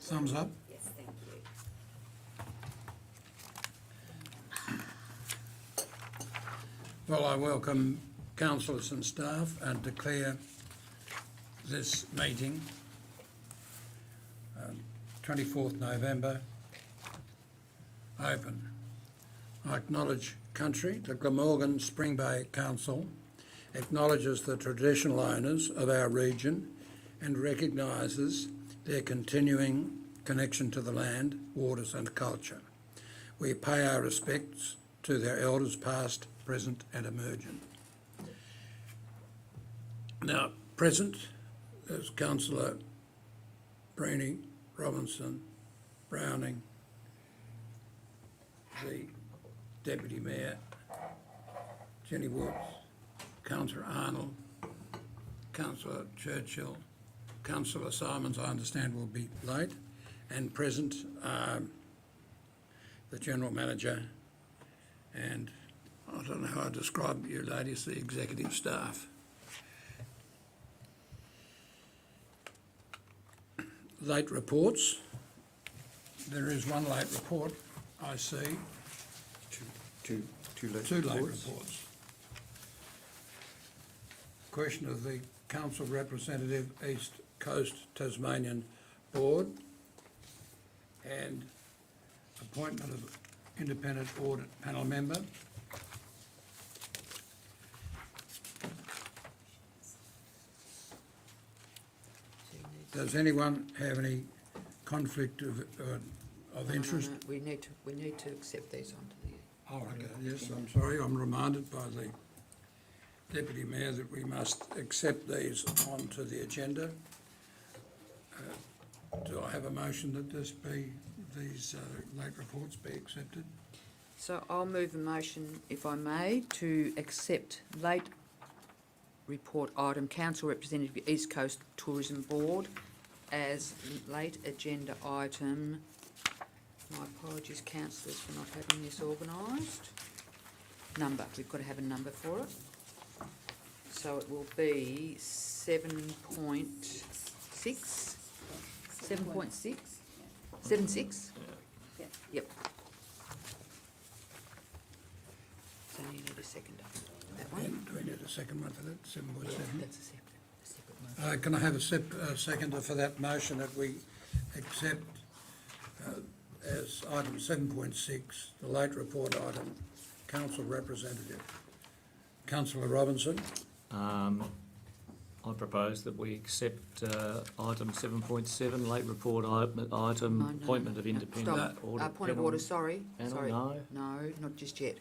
Thumbs up. Yes, thank you. Well, I welcome councillors and staff and declare this meeting, 24th November, open. I acknowledge country. The Glamorgan Spring Bay Council acknowledges the traditional owners of our region and recognises their continuing connection to the land, waters and culture. We pay our respects to their elders past, present and emergent. Now, present is Councillor Breeny, Robinson, Browning, the Deputy Mayor, Jenny Woods, Councillor Arnold, Councillor Churchill, Councillor Simons, I understand, will be late, and present the General Manager and I don't know how I describe you ladies, the executive staff. Late reports. There is one late report, I see. Two late Two late reports. reports. Question of the Council Representative, East Coast Tasmanian Board, and appointment of independent audit panel member. Does anyone have any conflict of interest? No, we need to accept these onto the. Oh, okay, yes, I'm sorry, I'm reminded by the Deputy Mayor that we must accept these onto the agenda. Do I have a motion that these late reports be accepted? So I'll move a motion, if I may, to accept late report item Council Representative East Coast Tourism Board as late agenda item. My apologies, councillors, for not having this organised. Number, we've got to have a number for it. So it will be 7.6? 7.6? 7.6? Yeah. Yep. So you need a second. That one? And do we need a second one for that, 7.7? That's a separate motion. Can I have a seconder for that motion that we accept as item 7.6, the late report item, Council Representative. Councillor Robinson, I propose that we accept item 7.7, late report item, No, appointment of independent Stop. audit Point of panel. order, sorry. Panel, Sorry. no. No, not just yet.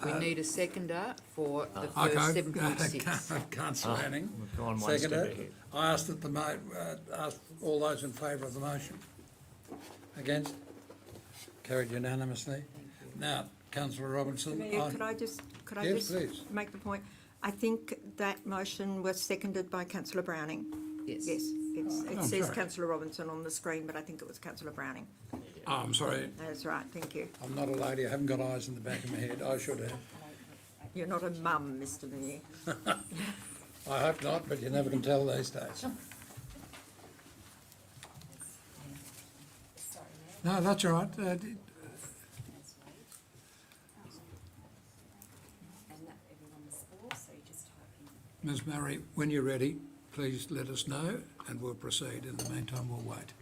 We need a seconder for the okay, first 7.6. Councillor Anning, We've gone one step seconder. ahead. I ask that ask all those in favour of the motion. Against? Carried unanimously. Now, Councillor Robinson. Mayor, could I just Yes, please. make the point? I think that motion was seconded by councillor Browning. Yes. Yes, I'm it says sorry. councillor Robinson on the screen, but I think it was councillor Browning. Oh, I'm sorry, That's right, thank you. I'm not a lady, I haven't got eyes in the back of my head, I should have. You're not a mum, Mr Mayor. I hope not, but you never can tell these days. No, that's all right. And that everyone was for, so you just type in. Ms Murray, when you're ready, please let us know and we'll proceed. In the meantime, we'll wait.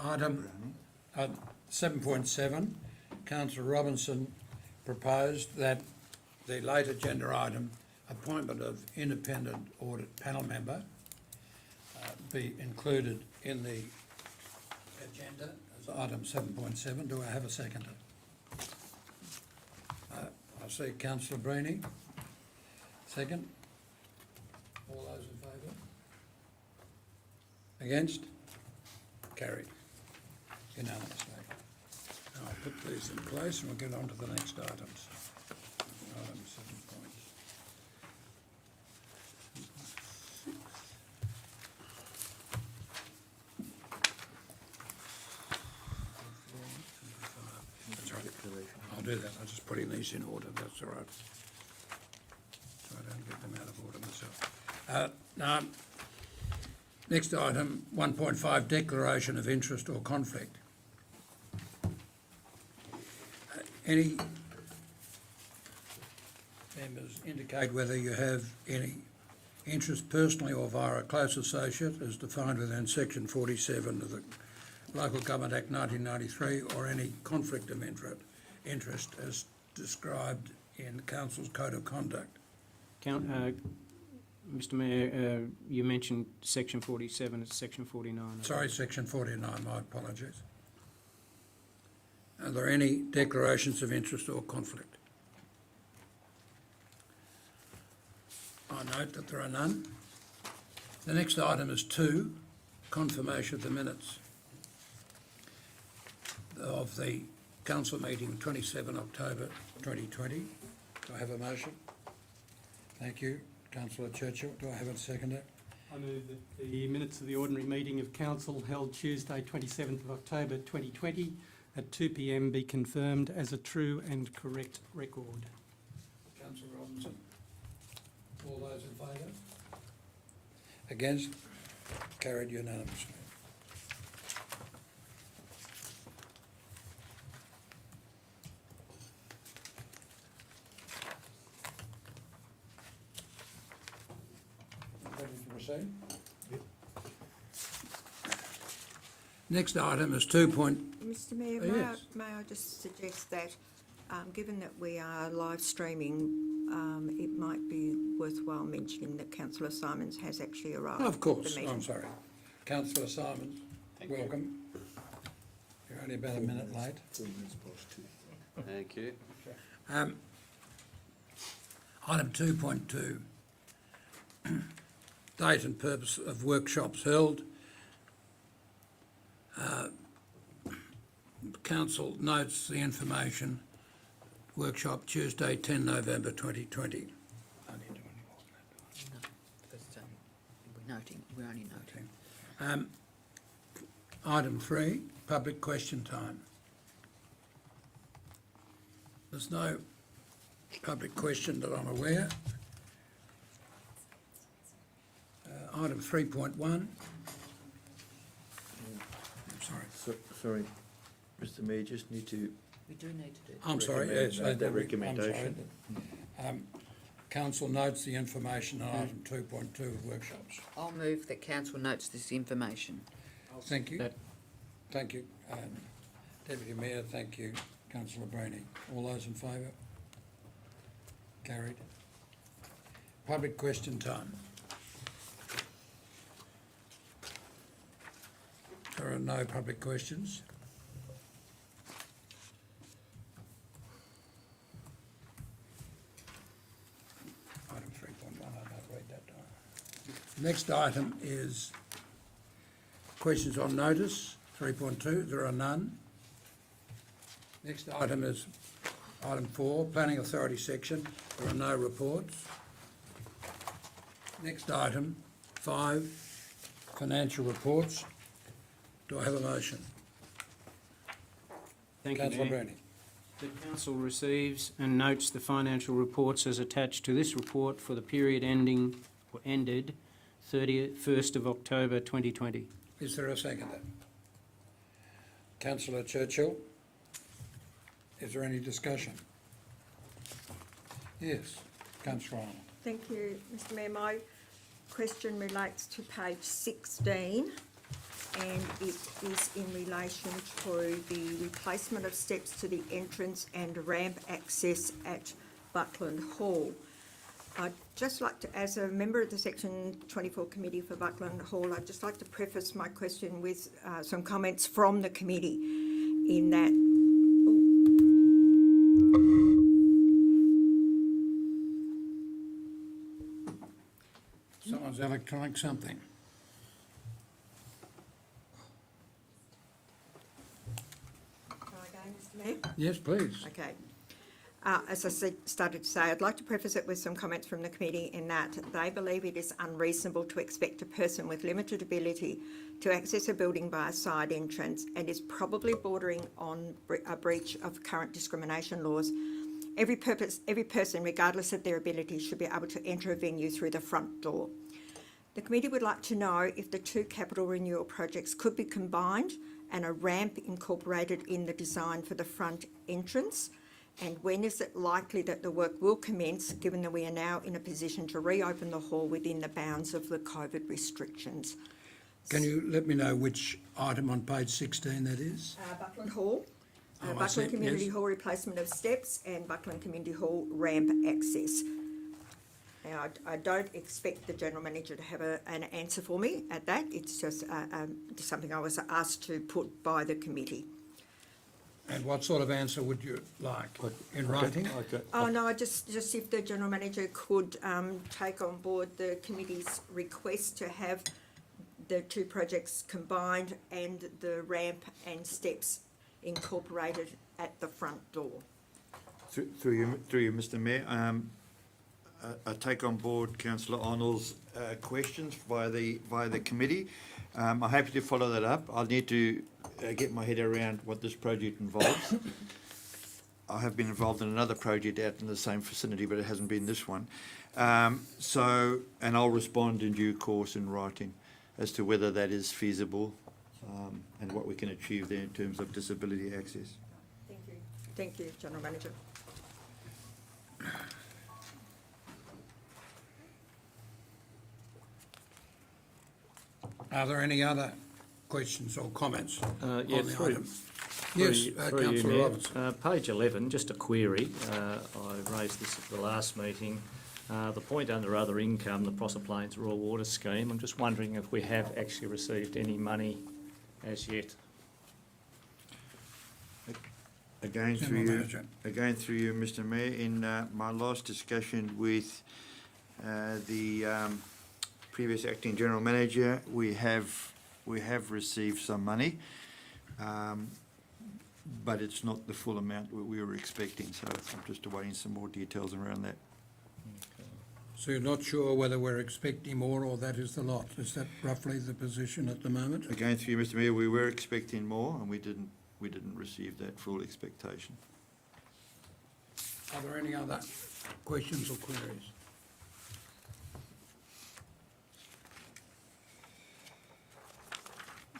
Item 7.7, Councillor Robinson proposed that the late agenda item, appointment of independent audit panel member, be included in the agenda as item 7.7. Do I have a seconder? I see Councillor Breeny. Second. All those in favour? Against? Carried. Unanimously. Now I'll put these in place and we'll get on to the next items. Item 7. That's right. I'll do that. I'm just putting these in order, that's all right. So I don't get them out of order myself. Now, next item, 1.5, declaration of interest or conflict. Any members indicate whether you have any interest personally or via a close associate as defined within section 47 of the Local Government Act 1993, or any conflict of interest as described in the Council's Code of Conduct. Mr Mayor, you mentioned section 47, it's section 49. Sorry, section 49, my apologies. Are there any declarations of interest or conflict? I note that there are none. The next item is 2, confirmation of the minutes of the council meeting 27 October 2020. Do I have a motion? Thank you. Councillor Churchill, do I have a seconder? I move that the minutes of the ordinary meeting of council held Tuesday 27th of October 2020 at 2 p.m. be confirmed as a true and correct record. Councillor Robinson. All those in favour? Against? Carried unanimously. Ready to proceed? Next item is 2. Mr Mayor, Yes. may I just suggest that, given that we are live streaming, it might be worthwhile mentioning that Councillor Simons has actually arrived. Of course, at the meeting. I'm sorry. Councillor Simons, welcome. You're only about a minute late. Thank you. Item 2.2, date and purpose of workshops held. Council notes the information, workshop Tuesday 10 November 2020. I need to do any more than No, that's, we're only noting. that. Item 3, public question time. There's no public question that I'm aware. Item 3.1. I'm sorry. Sorry, Mr Mayor, just need to We do need to do. I'm sorry, recommend yes. that I'm sorry. recommendation. Council notes the information on item 2.2 of workshops. I'll move that council notes this information. Thank you. That- Thank you, Deputy Mayor. Thank you, Councillor Braney. All those in favour? Carried. Public question time. There are no public questions. Item 3.1, I don't read that, do I? Next item is questions on notice, 3.2, there are none. Next item is item 4, Planning Authority section, there are no reports. Next item, 5, financial reports. Do I have a motion? Thank you, Councillor Mayor. Braney. The council receives and notes the financial reports as attached to this report for the period ending or ended 31st of October 2020. Is there a seconder? Councillor Churchill, is there any discussion? Yes, Councillor Arnold. Thank you, Mr Mayor. My question relates to page 16, and it is in relation to the replacement of steps to the entrance and ramp access at Buckland Hall. I'd just like to, as a member of the Section 24 Committee for Buckland Hall, I'd just like to preface my question with some comments from the committee in that. Someone's electronic something. Shall I go, Mr Mayor? Yes, please. Okay. As I started to say, I'd like to preface it with some comments from the committee in that they believe it is unreasonable to expect a person with limited ability to access a building by a side entrance and is probably bordering on a breach of current discrimination laws. Every person, regardless of their ability, should be able to enter a venue through the front door. The committee would like to know if the two capital renewal projects could be combined and a ramp incorporated in the design for the front entrance. And when is it likely that the work will commence, given that we are now in a position to reopen the hall within the bounds of the COVID restrictions? Can you let me know which item on page 16 that is? Buckland Hall, Oh, I see, Buckland Community yes. Hall replacement of steps and Buckland Community Hall ramp access. Now, I don't expect the General Manager to have an answer for me at that. It's just something I was asked to put by the committee. And what sort of answer would you like? In writing? Oh, no, just if the General Manager could take on board the committee's request to have the two projects combined and the ramp and steps incorporated at the front door. Through you, Mr. Mayor, I take on board Councillor Arnold's questions via the committee. I'm happy to follow that up. I'll need to get my head around what this project involves. I have been involved in another project out in the same vicinity, but it hasn't been this one. And I'll respond in due course in writing as to whether that is feasible and what we can achieve there in terms of disability access. Thank you. Thank you, General Manager. Are there any other questions or comments on Yeah, the through- item? Yes, through you, Councillor Mayor. Roberts. Page 11, just a query. I raised this at the last meeting. The point under other income, the Prosser Plains Rural Water Scheme, I'm just wondering if we have actually received any money as yet. Again General through you, Manager. Mr. Mayor, in my last discussion with the previous acting general manager, we have received some money, but it's not the full amount we were expecting. So I'm just awaiting some more details around that. So you're not sure whether we're expecting more or that is the lot? Is that roughly the position at the moment? Again through you, Mr. Mayor, we were expecting more, and we didn't receive that full expectation. Are there any other questions or queries?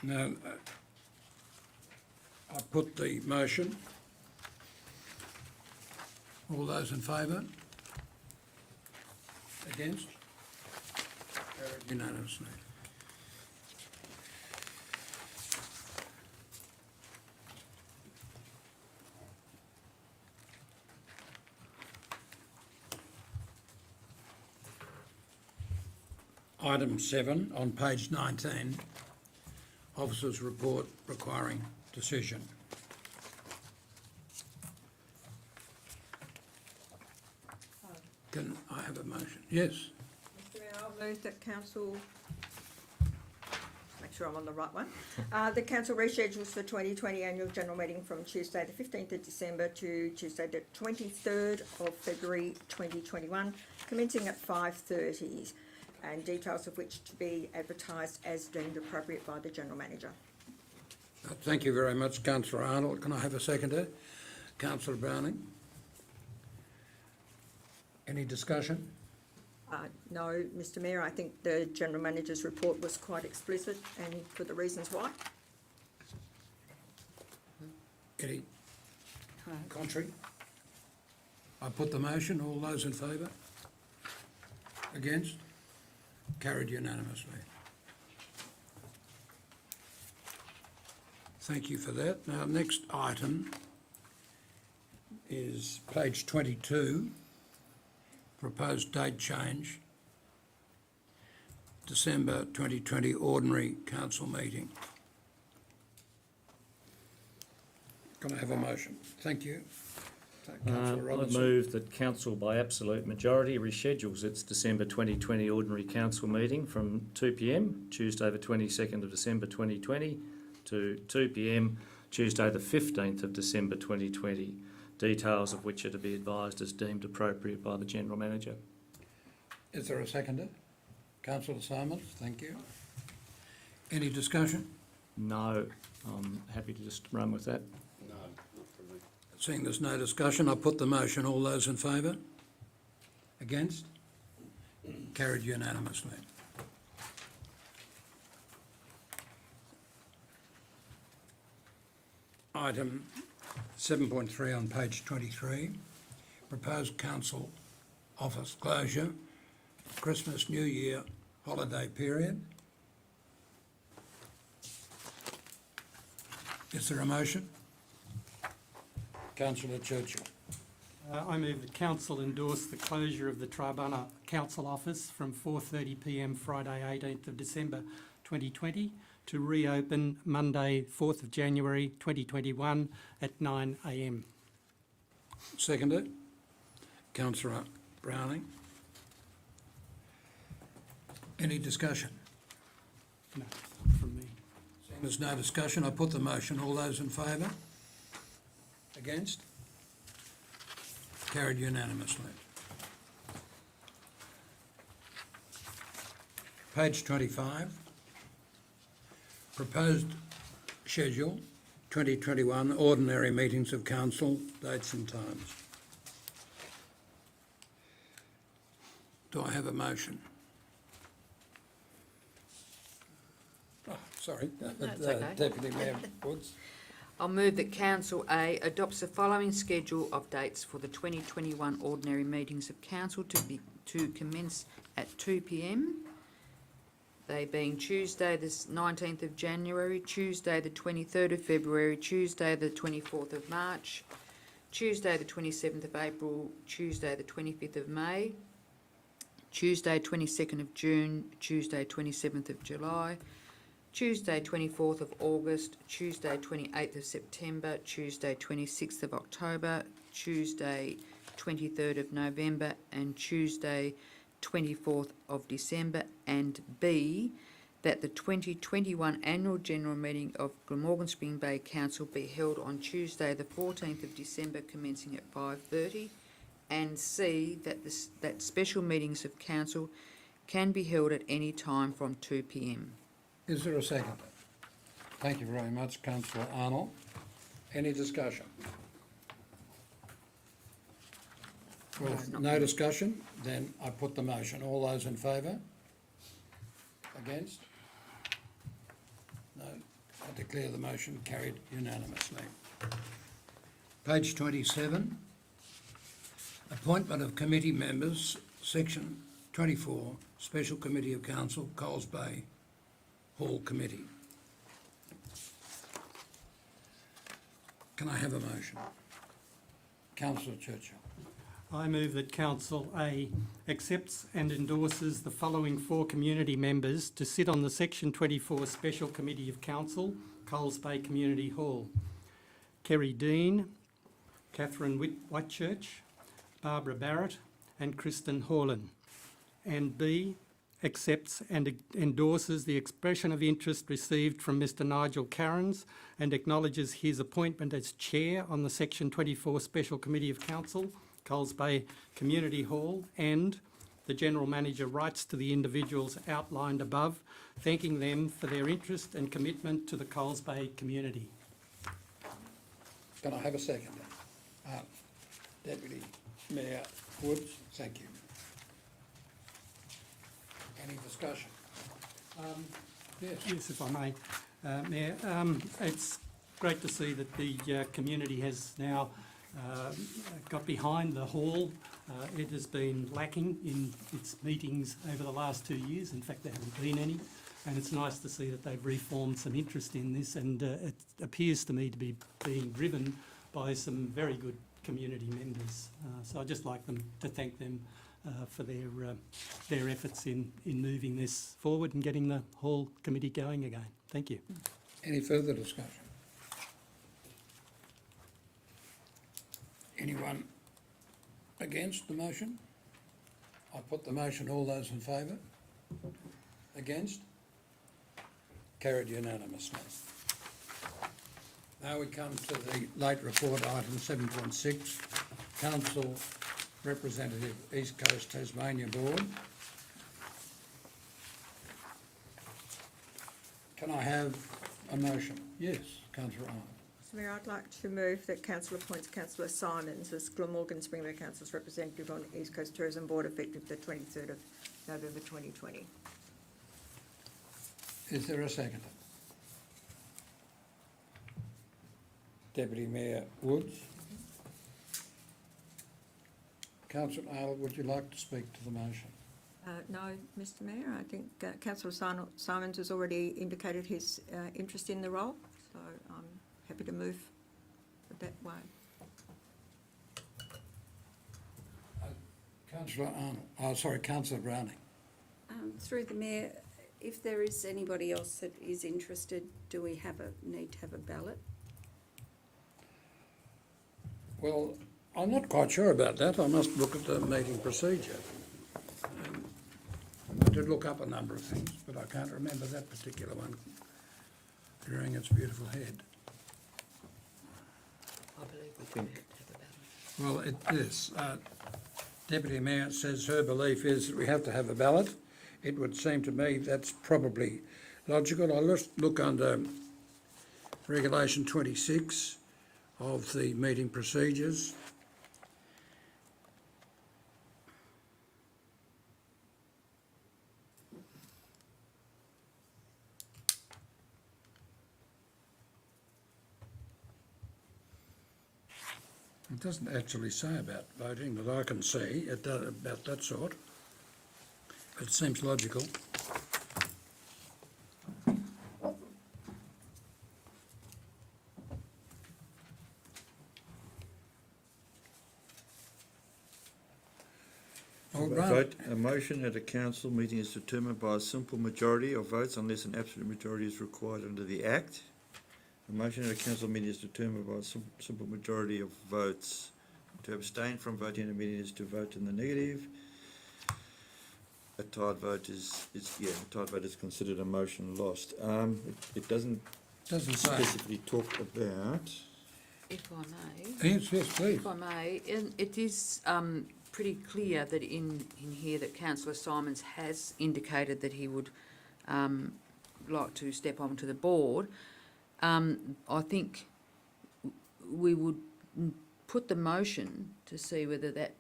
Now, I put the motion. All those in favour? Against? Carried unanimously. Item 7 on page 19, Officers' Report requiring decision. Can I have a motion? Yes. Mr. Mayor, I'll move that council, make sure I'm on the right one. The council reschedules the 2020 annual general meeting from Tuesday the 15th of December to Tuesday the 23rd of February 2021, commencing at 5:30, and details of which to be advertised as deemed appropriate by the General Manager. Thank you very much, Councillor Arnold. Can I have a seconder? Councillor Browning? Any discussion? No, Mr. Mayor, I think the General Manager's report was quite explicit and for the reasons why. Any contrary? I put the motion. All those in favour? Against? Carried unanimously. Thank you for that. Now, next item is page 22, proposed date change, December 2020 ordinary council meeting. Can I have a motion? Thank you. Councillor I Robertson. move that council by absolute majority reschedules its December 2020 ordinary council meeting from 2 p.m, Tuesday the 22nd of December 2020 to 2 p.m, Tuesday the 15th of December 2020. details of which are to be advised as deemed appropriate by the General Manager. Is there a seconder? Councillor Simons, thank you. Any discussion? No, I'm happy to just run with that. Seeing there's no discussion, I put the motion. All those in favour? Against? Carried unanimously. Item 7.3 on page 23, proposed council office closure, Christmas, New Year holiday period. Is there a motion? Councillor Churchill. I move that council endorse the closure of the Tribunna Council Office from 4:30 PM Friday 18th of December 2020 to reopen Monday 4th of January 2021 at 9 AM. Seconded. Councillor Browning. Any discussion? No, from me. Seeing there's no discussion, I put the motion. All those in favour? Against? Carried unanimously. Page 25. Proposed schedule, 2021 ordinary meetings of council, dates and times. Do I have a motion? Oh, sorry. That's okay. Deputy Mayor Woods. I'll move that Council A adopts the following schedule of dates for the 2021 ordinary meetings of council to commence at 2 PM. They being Tuesday the 19th of January, Tuesday the 23rd of February, Tuesday the 24th of March, Tuesday the 27th of April, Tuesday the 25th of May, Tuesday 22nd of June, Tuesday 27th of July, Tuesday 24th of August, Tuesday 28th of September, Tuesday 26th of October, Tuesday 23rd of November and Tuesday 24th of December, and B, that the 2021 Annual General Meeting of Glamorgan Spring Bay Council be held on Tuesday the 14th of December commencing at 5:30, and C, that special meetings of council can be held at any time from 2 PM. Is there a second? Thank you very much, Councillor Arnold. Any discussion? Well, no discussion, then I put the motion. All those in favour? Against? No. I declare the motion carried unanimously. Page 27. Appointment of committee members, section 24, Special Committee of Council, Coles Bay Hall Committee. Can I have a motion? Councillor Churchill. I move that Council A accepts and endorses the following 4 community members to sit on the Section 24 Special Committee of Council, Coles Bay Community Hall. Kerry Dean, Catherine Whitchurch, Barbara Barrett and Kristen Horlin. And B, accepts and endorses the expression of interest received from Mr Nigel Cairns and acknowledges his appointment as Chair on the Section 24 Special Committee of Council, Coles Bay Community Hall, and the General Manager writes to the individuals outlined above, thanking them for their interest and commitment to the Coles Bay community. Can I have a second? Deputy Mayor Woods, thank you. Any discussion? Yes. Yes, if I may, Mayor. It's great to see that the community has now got behind the hall. It has been lacking in its meetings over the last 2 years. In fact, there haven't been any. And it's nice to see that they've reformed some interest in this, and it appears to me to be being driven by some very good community members. So I'd just like to thank them for their efforts in moving this forward and getting the hall committee going again. Thank you. Any further discussion? Anyone against the motion? I put the motion. All those in favour? Against? Carried unanimously. Now we come to the late report, item 7.6, Council Representative East Coast Tasmania Board. Can I have a motion? Yes, councillor Arnold. Mr Mayor, I'd like to move that council appoints councillor Simons as Glamorgan Springvale Council's representative on East Coast Tourism Board effective the 23rd of November 2020. Is there a second? Deputy Mayor Woods. Councillor Arnold, would you like to speak to the motion? No, Mr Mayor, I think councillor Simons has already indicated his interest in the role, so I'm happy to move that way. Councillor Arnold, Councillor Browning. Through the Mayor, if there is anybody else that is interested, do we need to have a ballot? Well, I'm not quite sure about that. I must look at the meeting procedure. I did look up a number of things, but I can't remember that particular one rearing its beautiful head. I believe we think- don't have a ballot. Well, it is. Deputy Mayor says her belief is that we have to have a ballot. It would seem to me that's probably logical. I'll just look under Regulation 26 of the meeting procedures. It doesn't actually say about voting that I can see, it does about that sort. But it seems logical. All right. Vote, a motion at a council meeting is determined by a simple majority of votes unless an absolute majority is required under the Act. A motion at a council meeting is determined by a simple majority of votes. To abstain from voting in a meeting is to vote in the negative. A tied vote is considered a motion lost. It doesn't Doesn't say. specifically talk about. If I may. Yes, yes, please. If I may, it is pretty clear that in here that councillor Simons has indicated that he would like to step onto the board. I think we would put the motion to see whether that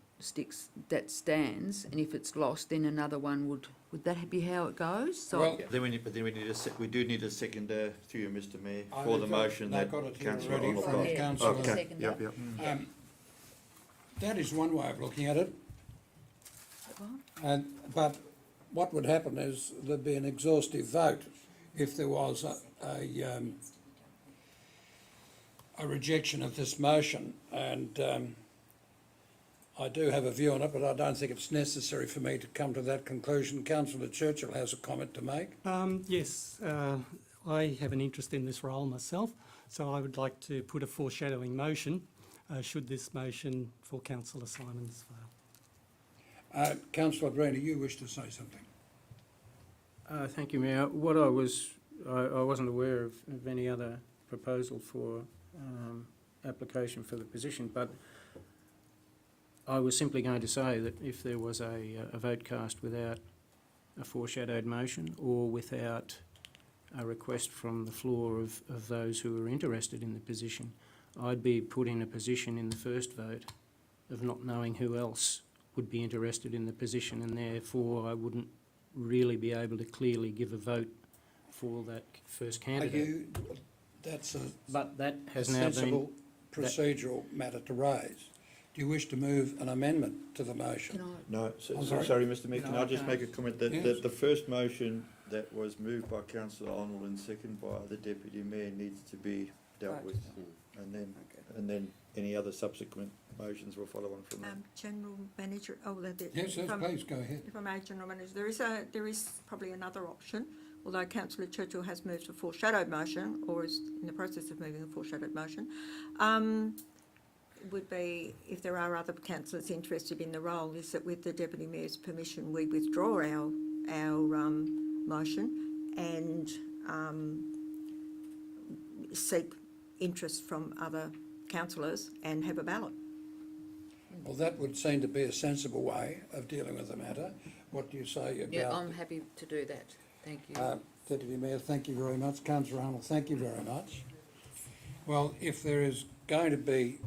stands, and if it's lost, then another one would that be how it goes? So Well, We do need a seconder through you, Mr Mayor, I for the think I've- motion they've that got it here councillor already Arnold from got. the councillor. Okay, Second yep, that. yep. That is one way of looking at it. What? But what would happen is there'd be an exhaustive vote if there was a rejection of this motion, and I do have a view on it, but I don't think it's necessary for me to come to that conclusion. Councillor Churchill has a comment to make. Yes, I have an interest in this role myself, so I would like to put a foreshadowing motion, should this motion for councillor Simons fail. Councillor Brady, you wish to say something? Thank you, Mayor. I wasn't aware of any other proposal for application for the position, but I was simply going to say that if there was a vote cast without a foreshadowed motion or without a request from the floor of those who are interested in the position, I'd be put in a position in the first vote of not knowing who else would be interested in the position, and therefore I wouldn't really be able to clearly give a vote for that first candidate. That's a But that has now been... sensible procedural matter to raise. Do you wish to move an amendment to the motion? Can I? No, I'm sorry? sorry, Mr Mayor, No, can I I just can't. make a comment that Yes. the first motion that was moved by councillor Arnold and seconded by the Deputy Mayor needs to be dealt Right. with. And then any other subsequent motions will follow on from that. General Manager, Yes, yes, please, go ahead. if I may, General Manager, there is probably another option, although councillor Churchill has moved a foreshadowed motion, or is in the process of moving a foreshadowed motion, would be, if there are other councillors interested in the role, is that with the Deputy Mayor's permission, we withdraw our motion and seek interest from other councillors and have a ballot. Well, that would seem to be a sensible way of dealing with the matter. What do you say about? Yeah, I'm happy to do that. Thank you. Deputy Mayor, thank you very much. Councillor Arnold, thank you very much. Well, if there is going to be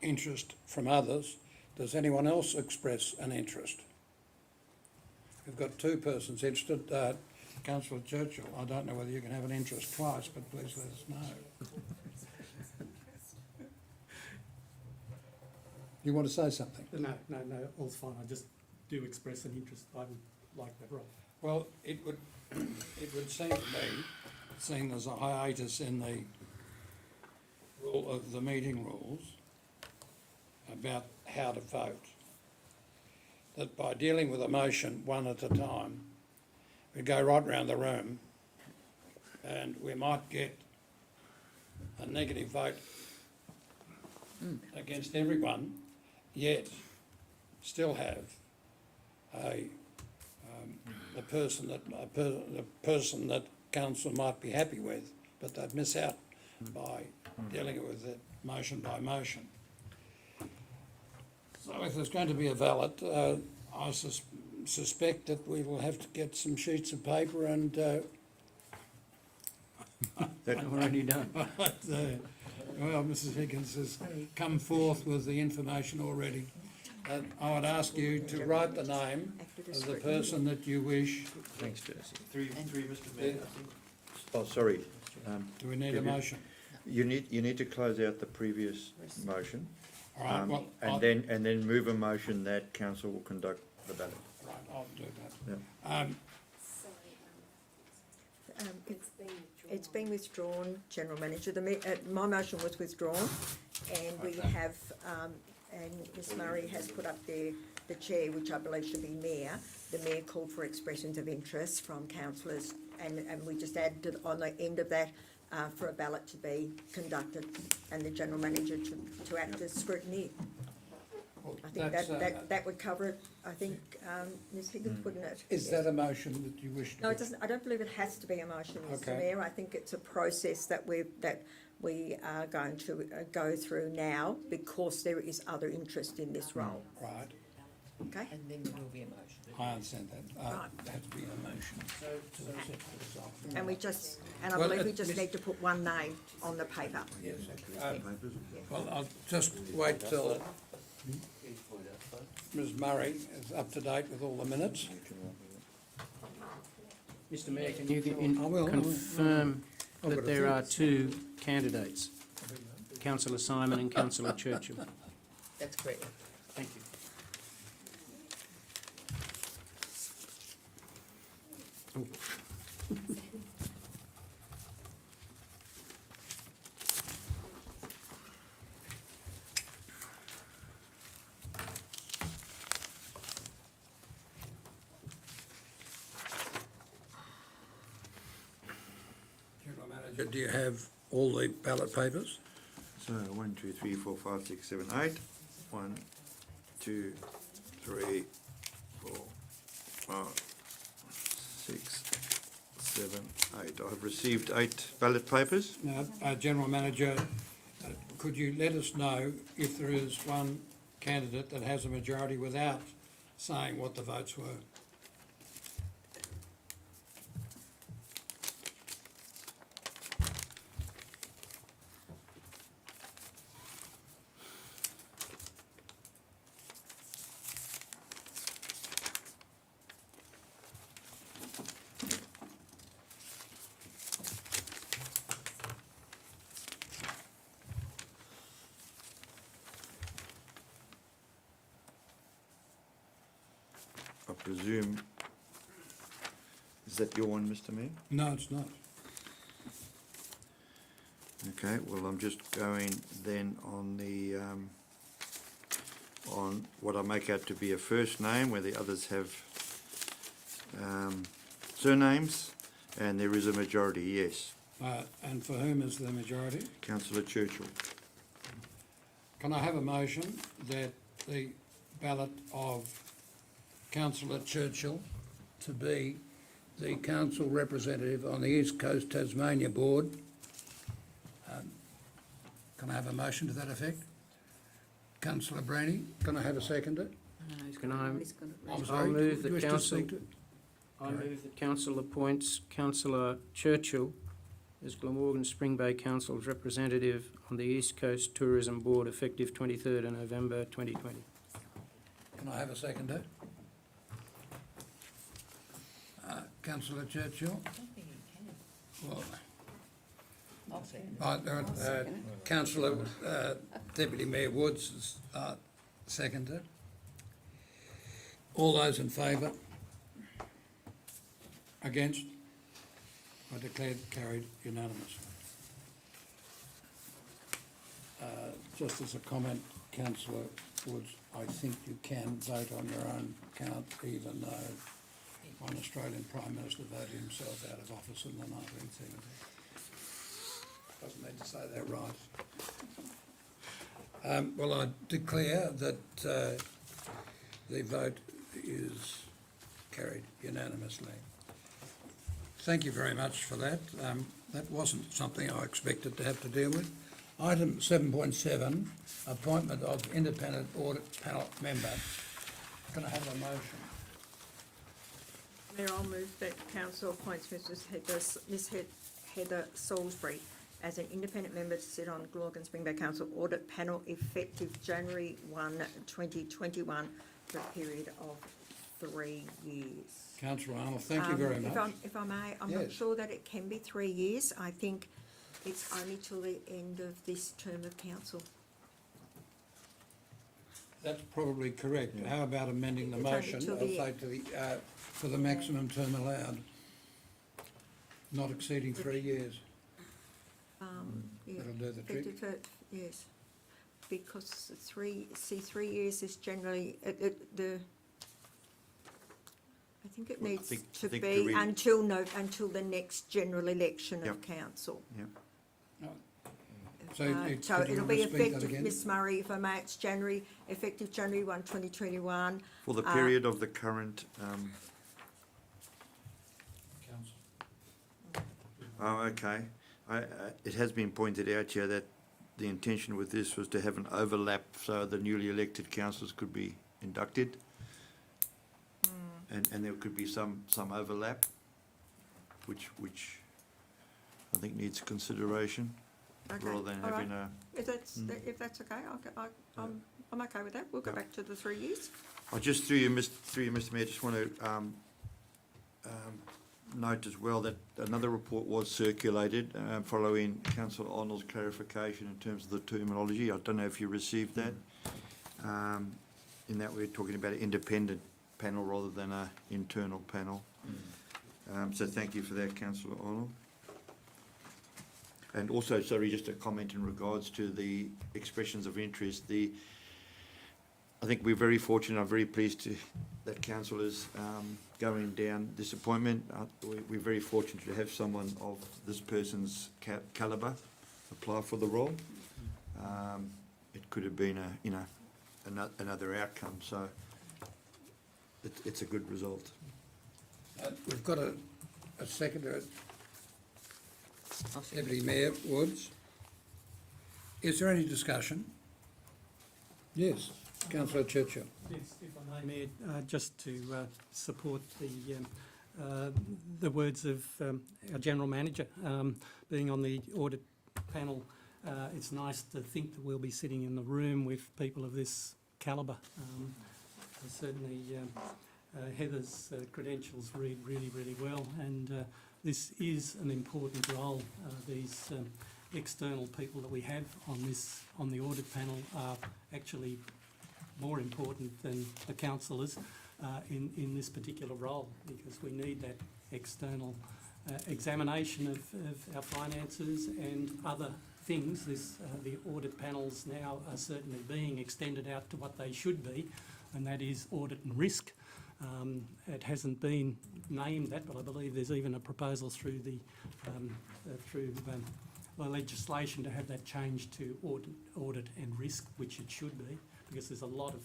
interest from others, does anyone else express an interest? We've got two persons interested. Councillor Churchill, I don't know whether you can have an interest twice, but please let us know. You want to say something? No, all's fine. I just do express an interest. I would like that role. Well, it would seem to me, seeing there's a hiatus in the rule of the meeting rules about how to vote, that by dealing with a motion one at a time, we go right round the room and we might get a negative vote against everyone, yet still have the person that council might be happy with, but they'd miss out by dealing with it motion by motion. So if there's going to be a ballot, I suspect that we will have to get some sheets of paper and Already done. well, Mrs Higgins has come forth with the information already. I would ask you to write the name of the person that you wish. Thanks, Jersey. Through Mr Mayor, I think. Oh, sorry. Do we need a motion? You need to close out the previous motion. All right, well, and then move a motion that council will conduct the ballot. right, I'll do that. Yeah. It's been withdrawn, General Manager. My motion was withdrawn, and we have, and Ms Murray has put up there the chair, which I believe should be Mayor. The Mayor called for expressions of interest from councillors, and we just added on the end of that for a ballot to be conducted, and the General Manager to act as scrutineer. Well, I think that would cover it. I think Ms Higgins, wouldn't it? Is that a motion that you wish to? No, it doesn't. I don't believe it has to be a motion, Mr Okay. Mayor. I think it's a process that we are going to go through now because there is other interest in this role. Right, Okay. And then there will be a motion. I understand that. Right. There has to be a motion to accept the result. And I Well, believe we just need to put one name on the paper. Yes. Well, I'll just wait till Ms Murray is up to date with all the minutes. Mr Mayor, can you I will. confirm I've got that a there thing. are two candidates, Councillor Simon and Councillor Churchill? That's correct. Thank you. General Manager, do you have all the ballot papers? So 1, 2, 3, 4, 5, 6, 7, 8. 1, 2, 3, 4, 5, 6, 7, 8. I've received 8 ballot papers. Now, General Manager, could you let us know if there is one candidate that has a majority without saying what the votes were? I presume, is that your one, Mr Mayor? No, it's not. Okay, well, I'm just going then on the, on what I make out to be a first name, where the others have surnames, and there is a majority, yes. And for whom is the majority? Councillor Churchill. Can I have a motion that the ballot of Councillor Churchill to be the council representative on the East Coast Tasmania Board Can I have a motion to that effect? Councillor Brenny, can I have a seconder? Can I, He's got it I'm written. sorry, move do you that wish to council- speak to- I move that council appoints councillor Churchill as Glamorgan Spring Bay Council's representative on the East Coast Tourism Board effective 23rd of November 2020. Can I have a seconder? Councillor Churchill? Well, Councillor Deputy Mayor Woods is seconder. All those in favour? Against? I declare carried unanimously. Just as a comment, Councillor Woods, I think you can vote on your own account even though one Australian Prime Minister voted himself out of office in the 1970s. Doesn't need to say that right. Well, I declare that the vote is carried unanimously. Thank you very much for that. That wasn't something I expected to have to deal with. Item 7.7, appointment of independent audit panel member. Can I have a motion? Mayor, I'll move that council appoints Miss Heather Salisbury as an independent member to sit on Glamorgan Spring Bay Council Audit Panel effective January 1, 2021 for a period of 3 years. Councillor Arnold, thank you very much. If I may, I'm not Yes. sure that it can be 3 years. I think it's only till the end of this term of council. That's probably correct. How about amending the It's only motion, till I'll the- say to the, for the maximum term allowed, not exceeding 3 years. Yeah, That'll do the trick. yes, because 3 years is generally, I think it Well, I needs think- to I think be the until the next general election of Yep. council. So So could you it'll be repeat that effective, again? Miss Murray, if I may, it's effective January 1, 2021. For the period of the current, oh, okay. It has been pointed out here that the intention with this was to have an overlap so the newly elected councillors could be inducted. And there could be some overlap, which I think needs consideration, Okay, rather than all right. having a, If that's okay, I'm okay with that. We'll go Yeah. back to the 3 years. I just through you, Mr Mayor, just want to note as well that another report was circulated following Councillor Arnold's clarification in terms of the terminology. I don't know if you received that. In that we're talking about an independent panel rather than an internal panel. So thank you for that, Councillor Arnold. And also, sorry, just a comment in regards to the expressions of interest. I think we're very fortunate, I'm very pleased that council is going down this appointment. We're very fortunate to have someone of this person's calibre apply for the role. It could have been another outcome, so it's a good result. We've got a seconder, I'll second. Deputy Mayor Woods. Is there any discussion? Yes, Councillor Churchill. Yes, if I may, Mayor, just to support the words of our General Manager, being on the audit panel, it's nice to think that we'll be sitting in the room with people of this calibre. Certainly Heather's credentials read really, really well, and this is an important role. These external people that we have on the audit panel are actually more important than the councillors in this particular role, because we need that external examination of our finances and other things. The audit panels now are certainly being extended out to what they should be, and that is audit and risk. It hasn't been named that, but I believe there's even a proposal through the legislation to have that changed to audit and risk, which it should be, because there's a lot of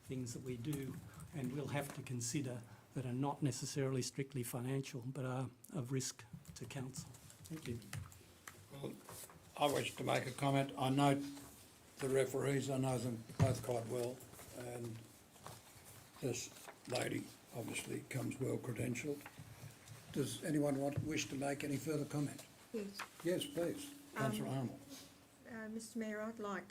things that we do and we'll have to consider that are not necessarily strictly financial, but are of risk to council. Thank you. Well, I wish to make a comment. I note the referees, I know them both quite well, and this lady obviously comes well credentialed. Does anyone wish to make any further comment? Yes. Yes, please. Councillor Arnold. Mr Mayor, I'd like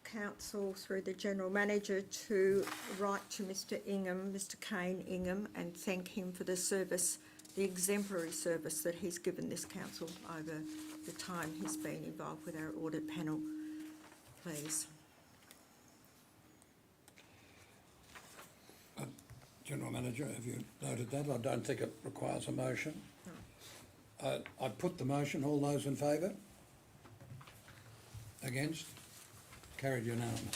council through the General Manager to write to Mr Ingham, Mr Kane Ingham, and thank him for the service, the exemplary service that he's given this council over the time he's been involved with our audit panel, please. General Manager, have you noted that? I don't think it requires a motion. I put the motion. All those in favour? Against? Carried unanimously.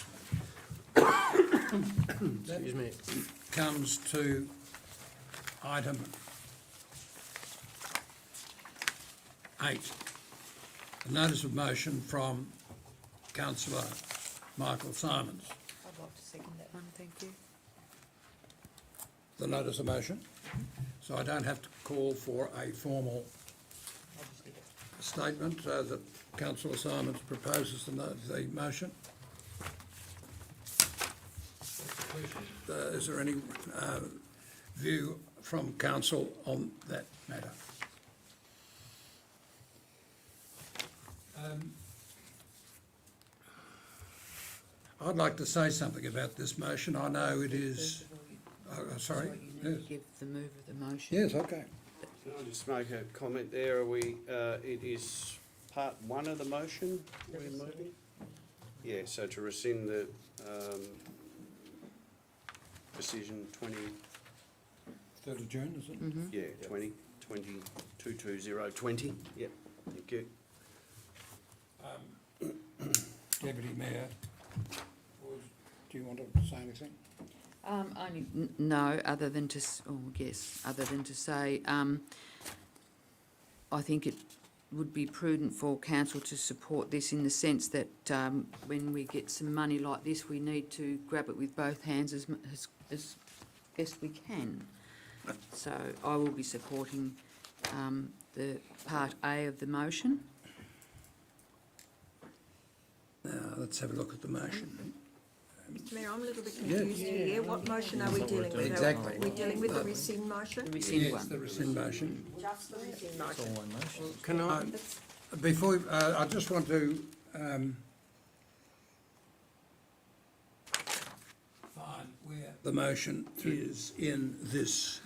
Excuse me. Comes to item 8. A notice of motion from Councillor Michael Simons. I'd like to second that one, thank you. The notice of motion. So I don't have to call for a formal statement that Councillor Simons proposes the motion. Is there any view from council on that matter? I'd like to say something about this motion. I know it is. Sorry. You need Yes. to give the move of the motion. Yes. Okay. Can I just make a comment there? Are we, it is part 1 of the motion we're moving? Yeah, so to rescind the, decision 20, 3rd of June, is it? yeah, 22020. Yep, thank you. Deputy Mayor, do you want to say anything? Only, no, other than to, other than to say, I think it would be prudent for council to support this in the sense that when we get some money like this, we need to grab it with both hands as best we can. So I will be supporting the part A of the motion. Now, let's have a look at the motion. Mr Mayor, I'm a little bit confused here. What motion are we dealing with? Exactly. Are we dealing with the rescind motion? The rescind Yes, one. the rescind motion. Just the rescind motion. All one motion. Can I, Before, I just want to find where the motion is in this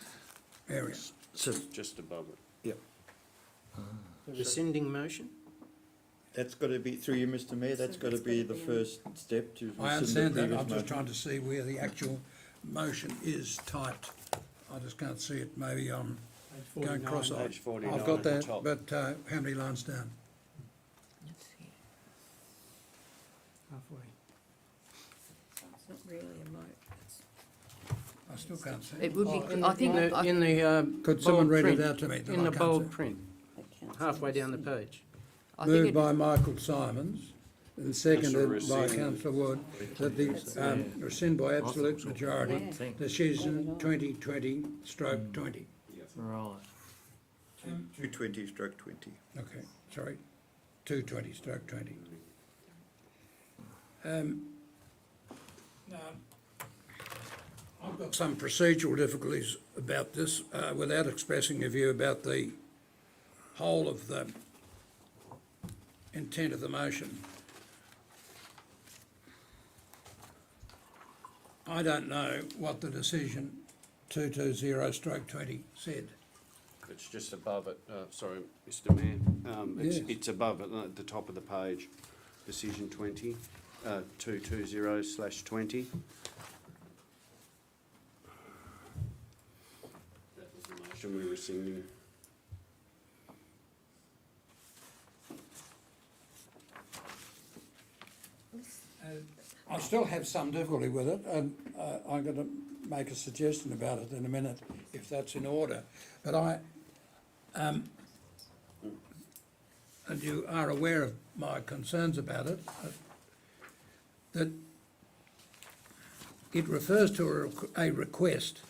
area. So Just above it. the rescinding motion? that's got to be, through you, Mr Mayor, that's got to be the first step to I rescind the understand that, previous I'm just motion. trying to see where the actual motion is typed. I just can't see it, maybe I'm Page going 49. cross-eyed. Page 49 I've got at the that, top. but how many lines down? Let's see. Halfway. It's not really a moat. I still can't see It it. would be, I think, In the Could someone bold read it print, out to me? that in I the can't bold see? print, halfway down the page. I think Moved it, by Michael Simons and seconded by rescind. Councillor Wood that the rescind by absolute majority Thank- decision 2020/20. Right. 220/20. Okay, sorry, 220/20. Now, I've got some procedural difficulties about this, without expressing a view about the whole of the intent of the motion. I don't know what the decision 220/20 said. It's just above it, sorry, Mr Mayor. Yes. It's above it, at the top of the page, decision 220/20. That was the motion we were rescinding. I still have some difficulty with it, and I'm going to make a suggestion about it in a minute, if that's in order. But and you are aware of my concerns about it, that it refers to a request,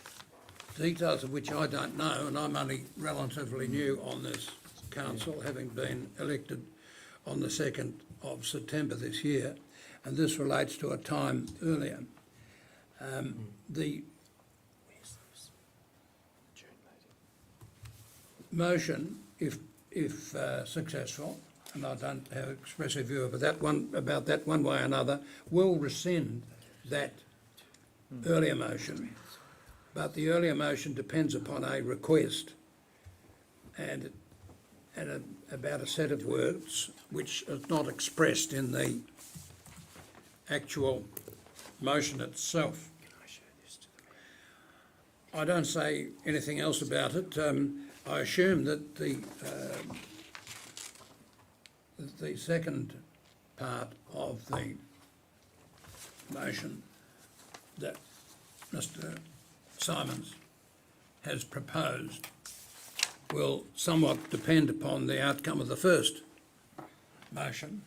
details of which I don't know, and I'm only relatively new on this council, having been elected on the 2nd of September this year, and this relates to a time earlier. The motion, if successful, and I don't have an expressive view about that one way or another, will rescind that earlier motion. But the earlier motion depends upon a request and about a set of words which is not expressed in the actual motion itself. I don't say anything else about it. I assume that the second part of the motion that Mr. Simons has proposed will somewhat depend upon the outcome of the first motion.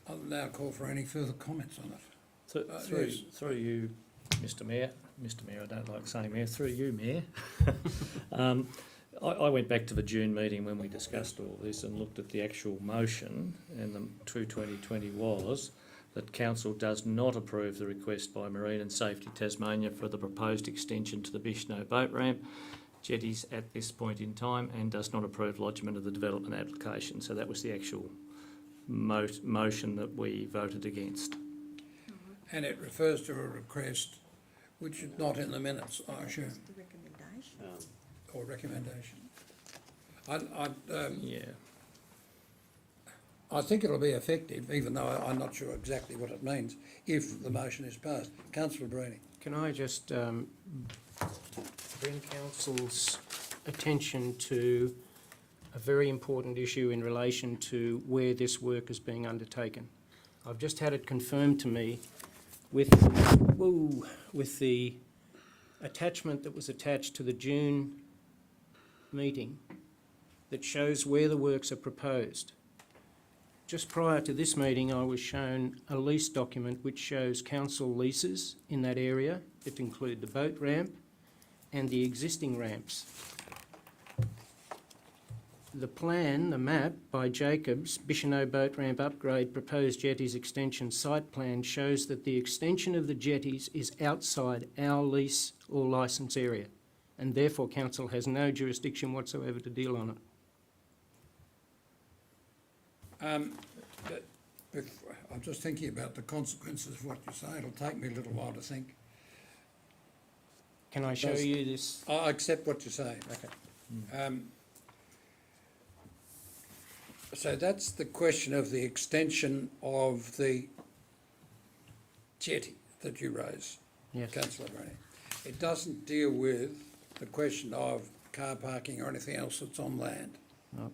I'll now call for any further comments on it. Yes. Through you, Mr Mayor, I don't like saying Mayor, through you, Mayor. I went back to the June meeting when we discussed all this and looked at the actual motion, and the 2/2020 was that Council does not approve the request by Marine and Safety Tasmania for the proposed extension to the Bishno boat ramp jetties at this point in time, and does not approve lodgement of the development application. So that was the actual motion that we voted against. And it refers to a request which is not in the minutes, I assume, The recommendation. or recommendation. Yeah. I think it'll be effective, even though I'm not sure exactly what it means, if the motion is passed. Councillor Bruni. Can I just bring council's attention to a very important issue in relation to where this work is being undertaken? I've just had it confirmed to me with the attachment that was attached to the June meeting that shows where the works are proposed. Just prior to this meeting, I was shown a lease document which shows council leases in that area that include the boat ramp and the existing ramps. The plan, the map by Jacobs, Bishno boat ramp upgrade proposed jetties extension site plan shows that the extension of the jetties is outside our lease or licence area, and therefore council has no jurisdiction whatsoever to deal on it. I'm just thinking about the consequences of what you say. It'll take me a little while to think. Can I show you this? I accept what you say. Okay. So that's the question of the extension of the jetty that you raise, Yes. Councillor Bruni. It doesn't deal with the question of car parking or anything else that's on land. No.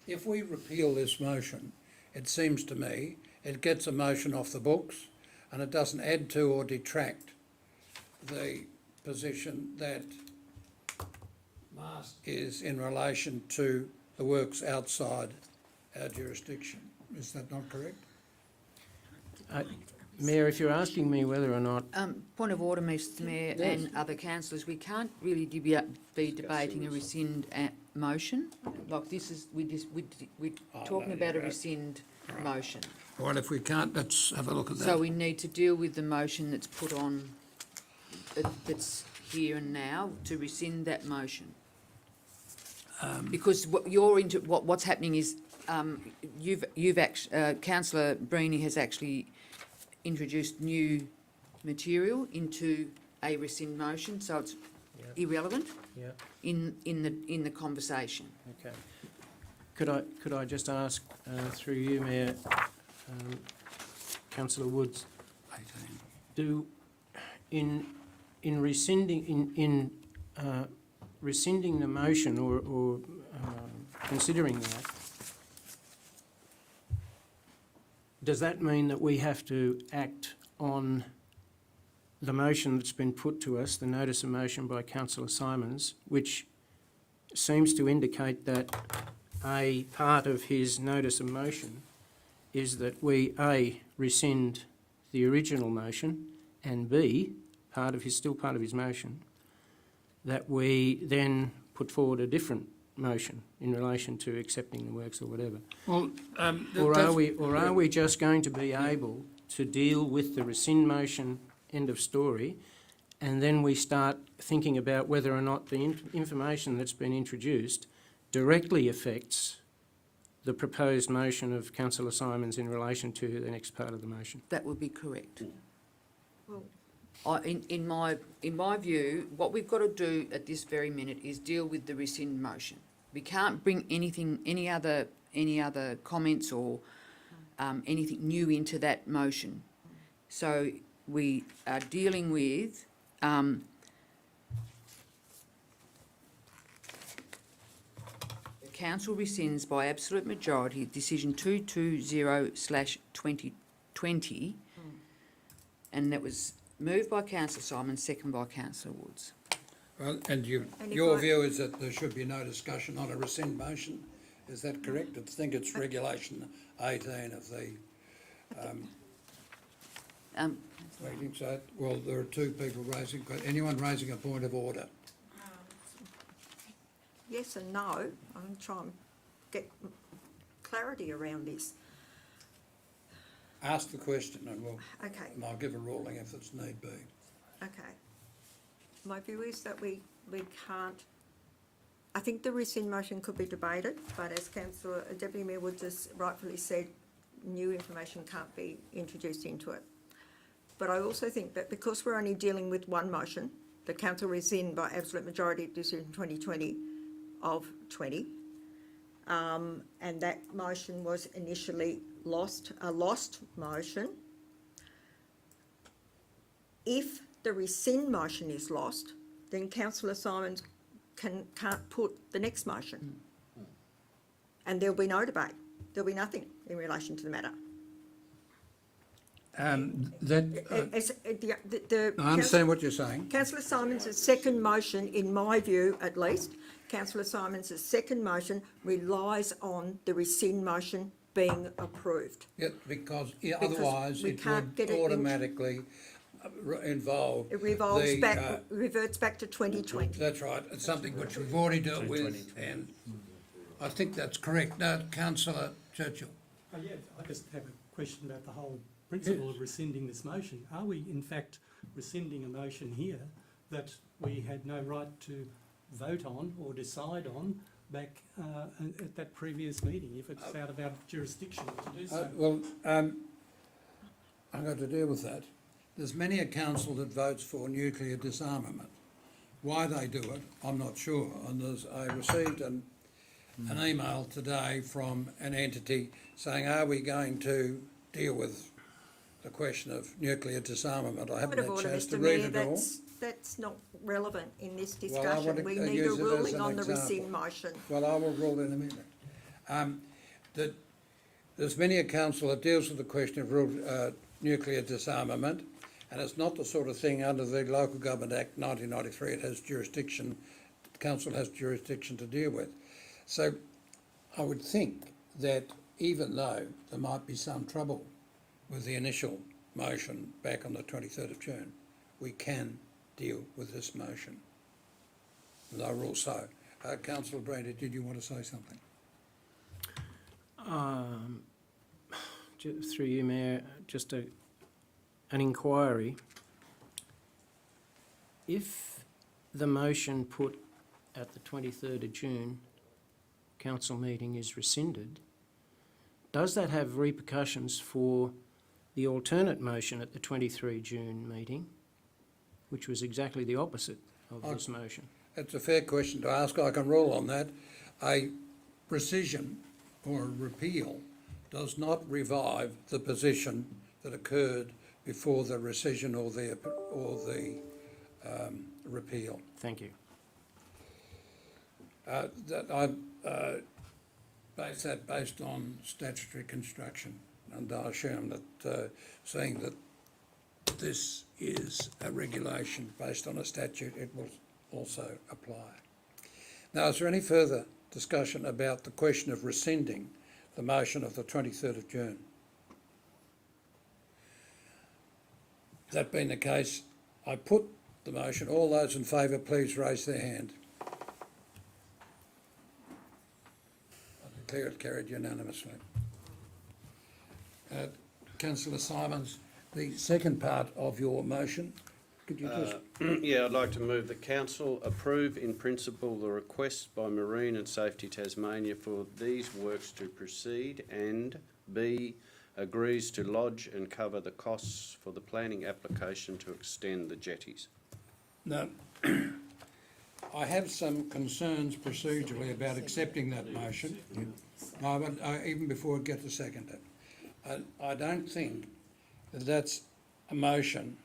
If we repeal this motion, it seems to me it gets a motion off the books and it doesn't add to or detract the position that Mast is in relation to the works outside our jurisdiction. Is that not correct? Mayor, if you're asking me whether or not Point of order, Mr Mayor and other councillors, we can't really be debating a rescind motion. Like this is, we're talking about a rescind motion. Well, if we can't, let's have a look at that. So we need to deal with the motion that's put on, that's here and now, to rescind that motion. Because what's happening is, Councillor Bruni has actually introduced new material into a rescind motion, so it's irrelevant Yeah. in the conversation. Okay. Could I just ask, through you, Mayor, Councillor Woods, 18. in rescinding the motion or considering that, does that mean that we have to act on the motion that's been put to us, the notice of motion by Councillor Simons, which seems to indicate that a part of his notice of motion is that we, A, rescind the original motion, and B, still part of his motion, that we then put forward a different motion in relation to accepting the works or whatever? Well, Or are we just going to be able to deal with the rescind motion, end of story, and then we start thinking about whether or not the information that's been introduced directly affects the proposed motion of Councillor Simons in relation to the next part of the motion? That would be correct. Well, In my view, what we've got to do at this very minute is deal with the rescind motion. We can't bring any other comments or anything new into that motion. So we are dealing with the council rescinds by absolute majority decision 220/2020, and that was moved by Councillor Simon, second by Councillor Woods. well, And if your I- view is that there should be no discussion on a rescind motion. Is that correct? I think it's regulation 18 of the meeting. So, well, there are two people raising. Anyone raising a point of order? yes and no. I'm going to try and get clarity around this. Ask the question, and Okay, I'll give a ruling if it's need be. okay. My view is that we can't, I think the rescind motion could be debated, but as Councillor Deputy Mayor Woods has rightfully said, new information can't be introduced into it. But I also think that because we're only dealing with one motion, the council rescind by absolute majority decision 2020 of 20, and that motion was initially a lost motion. If the rescind motion is lost, then Councillor Simons can't put the next motion. And there'll be no debate. There'll be nothing in relation to the matter. I I understand what you're saying. Councillor Simons' second motion, in my view at least, Councillor Simons' second motion relies on the rescind motion being approved. Yeah, because otherwise we it can't would get it in- automatically involve. It revolves the, back, reverts back to 2020. That's right. It's something which we've already dealt with, and I think that's correct. Now, Councillor Churchill. Yeah, I just have a question about the whole principle of rescinding this motion. Are we in fact rescinding a motion here that we had no right to vote on or decide on back at that previous meeting, if it's out of our jurisdiction to do so? I'm going to deal with that. There's many a council that votes for nuclear disarmament. Why they do it, I'm not sure. And I received an email today from an entity saying, are we going to deal with the question of nuclear disarmament? I haven't Point of had a order, chance to Mr read Mayor, it all. that's not relevant in this Well, I discussion. want to We need a use it as ruling an on the example. rescind motion. Well, I will rule in a minute. That there's many a council that deals with the question of nuclear disarmament, and it's not the sort of thing under the Local Government Act 1993 it has jurisdiction, the council has jurisdiction to deal with. So I would think that even though there might be some trouble with the initial motion back on the 23rd of June, we can deal with this motion. And I rule so. Councillor Brandy, did you want to say something? Through you, Mayor, just an inquiry. If the motion put at the 23rd of June council meeting is rescinded, does that have repercussions for the alternate motion at the 23 June meeting, which was exactly the opposite of this motion? It's a fair question to ask. I can rule on that. A rescission or a repeal does not revive the position that occurred before the rescission or the repeal. Thank you. That I base that based on statutory construction, and I assume that seeing that this is a regulation based on a statute, it will also apply. Now, is there any further discussion about the question of rescinding the motion of the 23rd of June? That being the case, I put the motion. All those in favour, please raise their hand. I declare it carried unanimously. Councillor Simons, the second part of your motion, could you just... Yeah, I'd like to move that council approve in principle the request by Marine and Safety Tasmania for these works to proceed, and B, agrees to lodge and cover the costs for the planning application to extend the jetties. No. I have some concerns procedurally about accepting that motion. No, but even before I get to second it, I don't think that that's a motion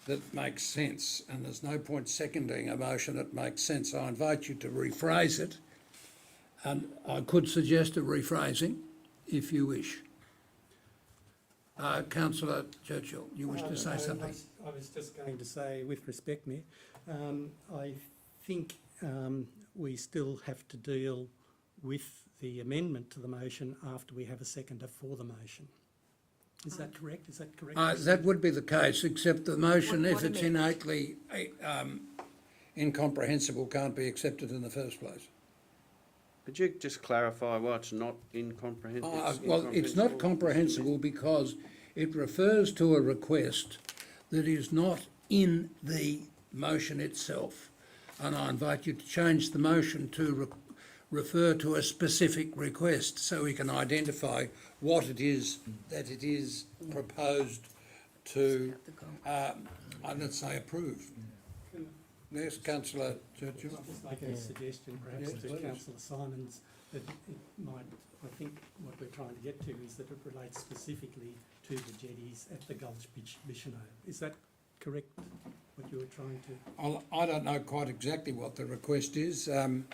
that makes sense, and there's no point seconding a motion that makes sense. I invite you to rephrase it, and I could suggest a rephrasing if you wish. Councillor Churchill, you wish to say something? I was just going to say, with respect, Mayor, I think we still have to deal with the amendment to the motion after we have a seconder for the motion. Is that correct? Is that correct? That would be the case, except the motion, What if it's amendment? innately incomprehensible, can't be accepted in the first place. Could you just clarify why it's not incomprehensible? Well, it's not comprehensible because it refers to a request that is not in the motion itself. And I invite you to change the motion to refer to a specific request so we can identify what it is that it is proposed to, let's say, approve. Yes, Councillor Churchill. I'll just make a suggestion perhaps Yes, to please. Councillor Simons that it might, I think what we're trying to get to is that it relates specifically to the jetties at the Gulch Bicheno. Is that correct, what you were trying to? I don't know quite exactly what the request is. I'm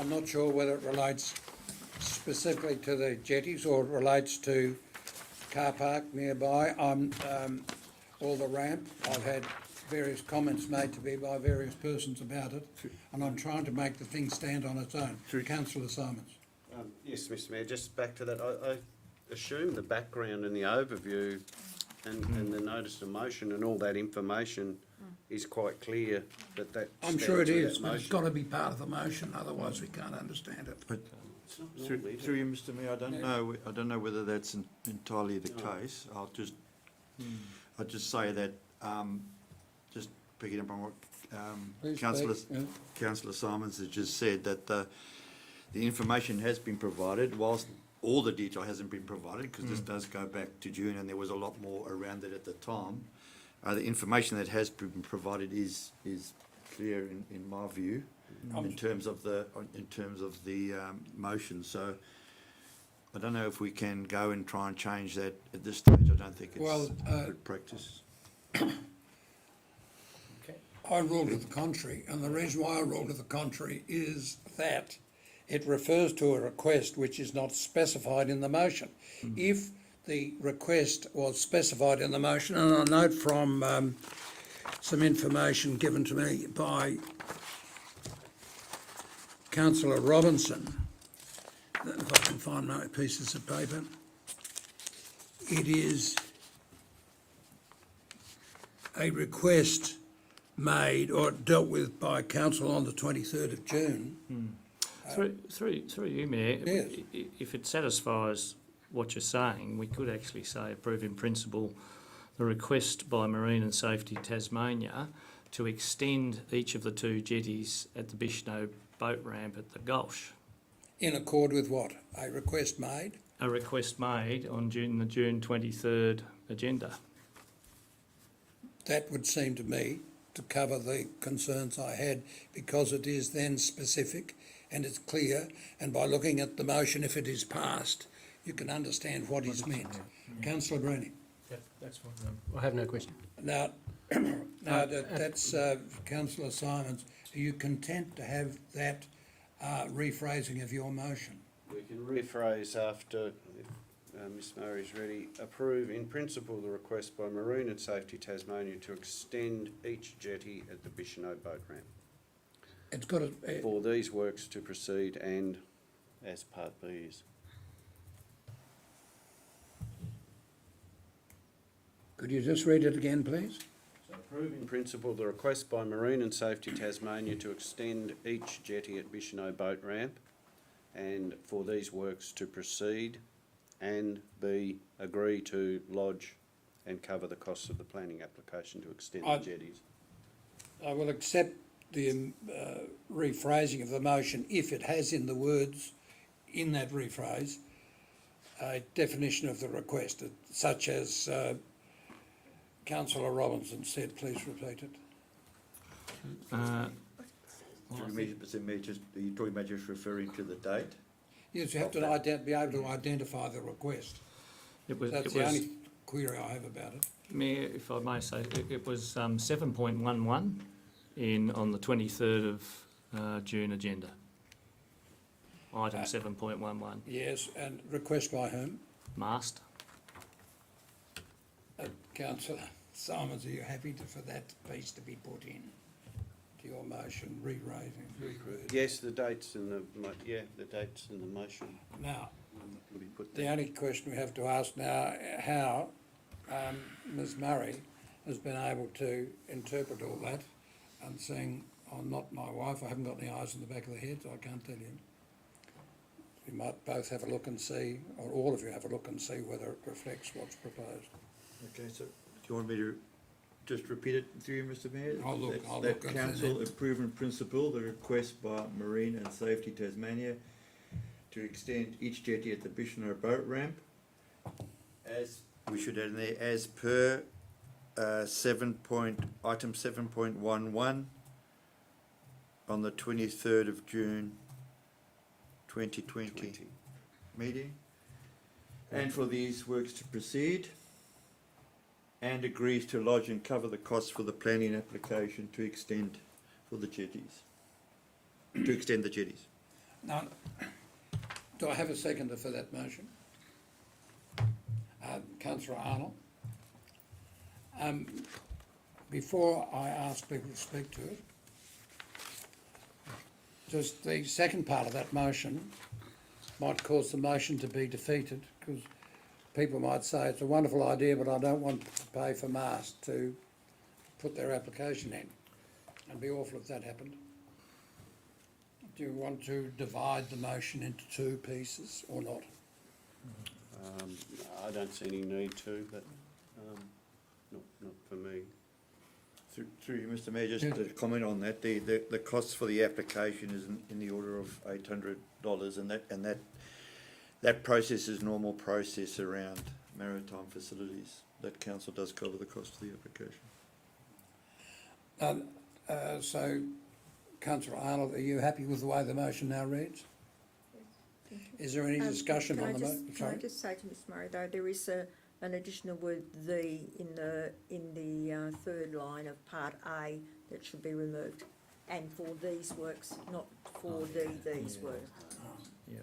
not sure whether it relates specifically to the jetties or it relates to car park nearby. Or the ramp. I've had various comments made to me by various persons about it, and I'm trying to make the thing stand on its own. Councillor Simons. Yes, Mr Mayor, just back to that, I assume the background and the overview and the notice of motion and all that information is quite clear that I'm sure it stands with is, that but it's motion. got to be part of the motion, otherwise we can't understand it. But normally, through you, Mr Mayor, I don't know whether that's entirely the case. I'll just say that, just picking up on what Please Councillor speak, yeah. Councillor Simons has just said, that the information has been provided, whilst all the detail hasn't been provided, because this does go back to June and there was a lot more around it at the time. The information that has been provided is clear in my view, in terms of the motion. So I don't know if we can go and try and change that at this stage. I don't think it's good practice. I rule to the contrary, and the reason why I rule to the contrary is that it refers to a request which is not specified in the motion. If the request was specified in the motion, and I note from some information given to me by Councillor Robinson, if I can find my pieces of paper, it is a request made or dealt with by council on the 23rd of June. Through you, Mayor, Yes. if it satisfies what you're saying, we could actually say approve in principle the request by Marine and Safety Tasmania to extend each of the two jetties at the Bicheno boat ramp at the Gulch. In accord with what? A request made? A request made on the June 23rd agenda. That would seem to me to cover the concerns I had, because it is then specific and it's clear, and by looking at the motion, if it is passed, you can understand what is meant. Councillor Bruni. Yeah, that's fine. I have no question. Now, that's Councillor Simons. Are you content to have that rephrasing of your motion? We can rephrase after, if Ms Murray's ready, approve in principle the request by Marine and Safety Tasmania to extend each jetty at the Bicheno boat ramp It's got a, for these works to proceed and as Part B is. could you just read it again, please? approve in principle the request by Marine and Safety Tasmania to extend each jetty at Bicheno boat ramp and for these works to proceed, and B, agree to lodge and cover the costs of the planning application to extend the jetties. I will accept the rephrasing of the motion if it has in the words, in that rephrase, a definition of the request, such as Councillor Robinson said. Please repeat it. Mr Mayor, just, are you talking about just referring to the date? Yes, you have to be able to identify the request. That's the only query I have about it. Mayor, if I may say, it was 7.11 on the 23rd of June agenda. Item 7.11. Yes, and request by whom? Mast. Councillor Simons, are you happy for that piece to be put in to your motion, re-read? Yes, the dates in the, the dates in the motion Now, will be put the there. only question we have to ask now, how Ms Murray has been able to interpret all that, and saying, I'm not my wife, I haven't got any eyes in the back of the head, so I can't tell you. You might both have a look and see, or all of you have a look and see whether it reflects what's proposed. Okay, so do you want me to just repeat it through you, Mr Mayor? I'll look That at council it. approve in principle the request by Marine and Safety Tasmania to extend each jetty at the Bicheno boat ramp, as, we should add in there, as per item 7.11 on the 23rd of June 2020 meeting, and for these works to proceed, and agrees to lodge and cover the costs for the planning application to extend for the jetties, to extend the jetties. Now, do I have a seconder for that motion? Councillor Arnold. Before I ask people to speak to it, just the second part of that motion might cause the motion to be defeated, because people might say it's a wonderful idea, but I don't want to pay for Mast to put their application in. It'd be awful if that happened. Do you want to divide the motion into two pieces or not? I don't see any need to, but not for me. Through you, Mr Mayor, just to comment on that, the costs for the application is in the order of $800, and that process is normal process around maritime facilities. That council does cover the cost of the application. So, Councillor Arnold, are you happy with the way the motion now reads? Is there any discussion on the motion? Can I just say to Ms Murray, though, there is an additional word "the" in the third line of Part A that should be removed, and for these works, not for these works. Yeah.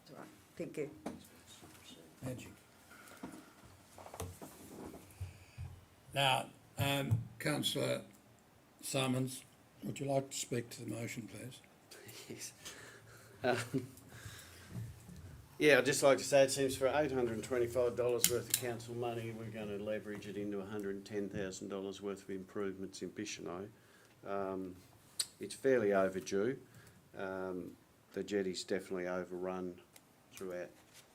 That's right. Thank you. Magic. Now, Councillor Simons, would you like to speak to the motion, please? Yes. Yeah, I'd just like to say it seems for $825 worth of council money, we're going to leverage it into $110,000 worth of improvements in Bicheno. It's fairly overdue. The jetty's definitely overrun throughout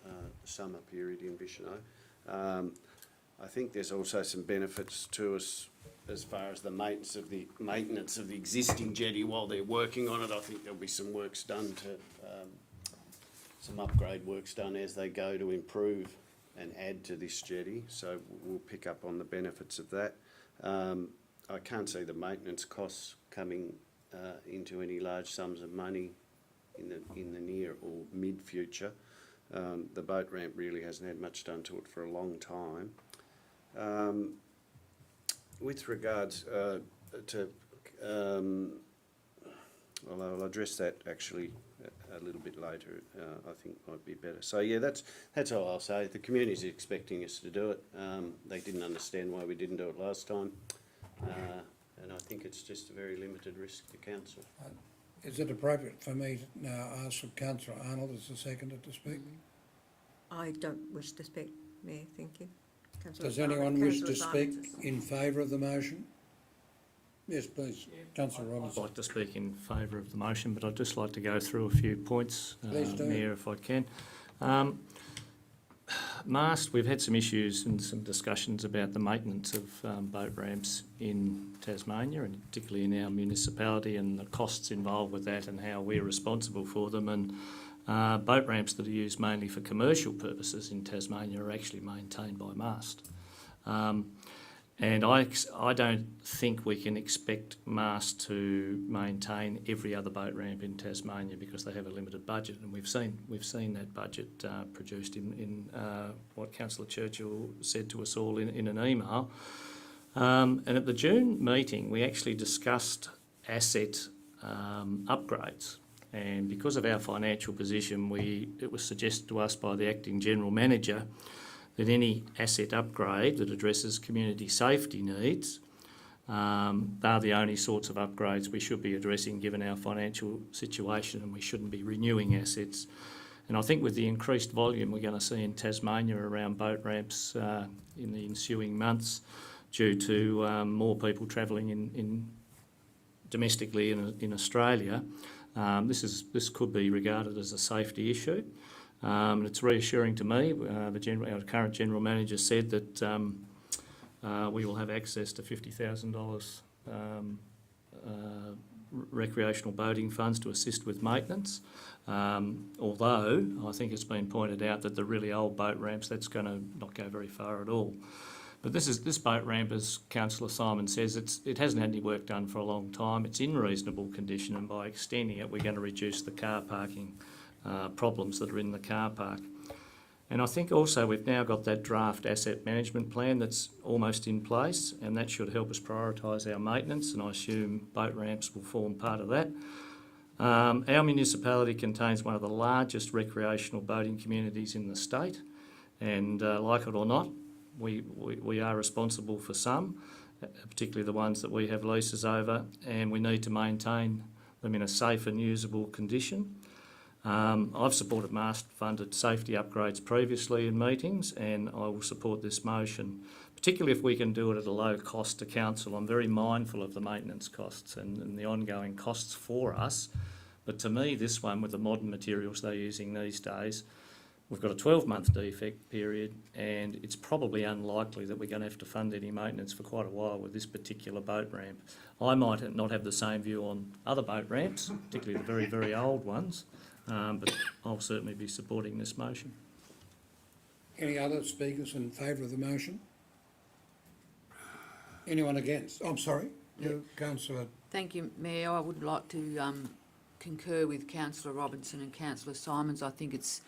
the summer period in Bicheno. I think there's also some benefits to us as far as the maintenance of the existing jetty while they're working on it. I think there'll be some works done to some upgrade works done as they go to improve and add to this jetty, so we'll pick up on the benefits of that. I can't see the maintenance costs coming into any large sums of money in the near or mid future. The boat ramp really hasn't had much done to it for a long time. With regards to, well, I'll address that actually a little bit later. I think might be better. So yeah, that's all I'll say. The community's expecting us to do it. They didn't understand why we didn't do it last time, and I think it's just a very limited risk to council. Is it appropriate for me to now ask for Councillor Arnold as the seconder to speak? I don't wish to speak, Mayor, thank you. Councillor Does anyone wish to Councillor speak Simons. in favour of the motion? Yes, please. Councillor I'd Robinson. like to speak in favour of the motion, but I'd just like to go through a few points, Please do. Mayor, if I can. Mast, we've had some issues and some discussions about the maintenance of boat ramps in Tasmania, and particularly in our municipality, and the costs involved with that and how we're responsible for them. And boat ramps that are used mainly for commercial purposes in Tasmania are actually maintained by Mast. And I don't think we can expect Mast to maintain every other boat ramp in Tasmania because they have a limited budget, and we've seen that budget produced in what Councillor Churchill said to us all in an email. And at the June meeting, we actually discussed asset upgrades, and because of our financial position, it was suggested to us by the acting general manager that any asset upgrade that addresses community safety needs, they're the only sorts of upgrades we should be addressing given our financial situation, and we shouldn't be renewing assets. And I think with the increased volume we're going to see in Tasmania around boat ramps in the ensuing months, due to more people travelling in domestically in Australia, this could be regarded as a safety issue. And it's reassuring to me. Our current General Manager said that we will have access to $50,000 recreational boating funds to assist with maintenance. Although I think it's been pointed out that the really old boat ramps, that's going to not go very far at all. But this boat ramp, as Councillor Simon says, it hasn't had any work done for a long time. It's in reasonable condition, and by extending it, we're going to reduce the car parking problems that are in the car park. And I think also we've now got that draft asset management plan that's almost in place, and that should help us prioritise our maintenance, and I assume boat ramps will form part of that. Our municipality contains one of the largest recreational boating communities in the state, and like it or not, we are responsible for some, particularly the ones that we have leases over, and we need to maintain them in a safe and usable condition. I've supported Mast-funded safety upgrades previously in meetings, and I will support this motion, particularly if we can do it at a low cost to council. I'm very mindful of the maintenance costs and the ongoing costs for us, but to me, this one, with the modern materials they're using these days, we've got a 12-month defect period, and it's probably unlikely that we're going to have to fund any maintenance for quite a while with this particular boat ramp. I might not have the same view on other boat ramps, particularly the very, very old ones, but I'll certainly be supporting this motion. Any other speakers in favour of the motion? Anyone against? I'm sorry, you, Councillor. Thank you, Mayor. I would like to concur with Councillor Robinson and Councillor Simons. I think it's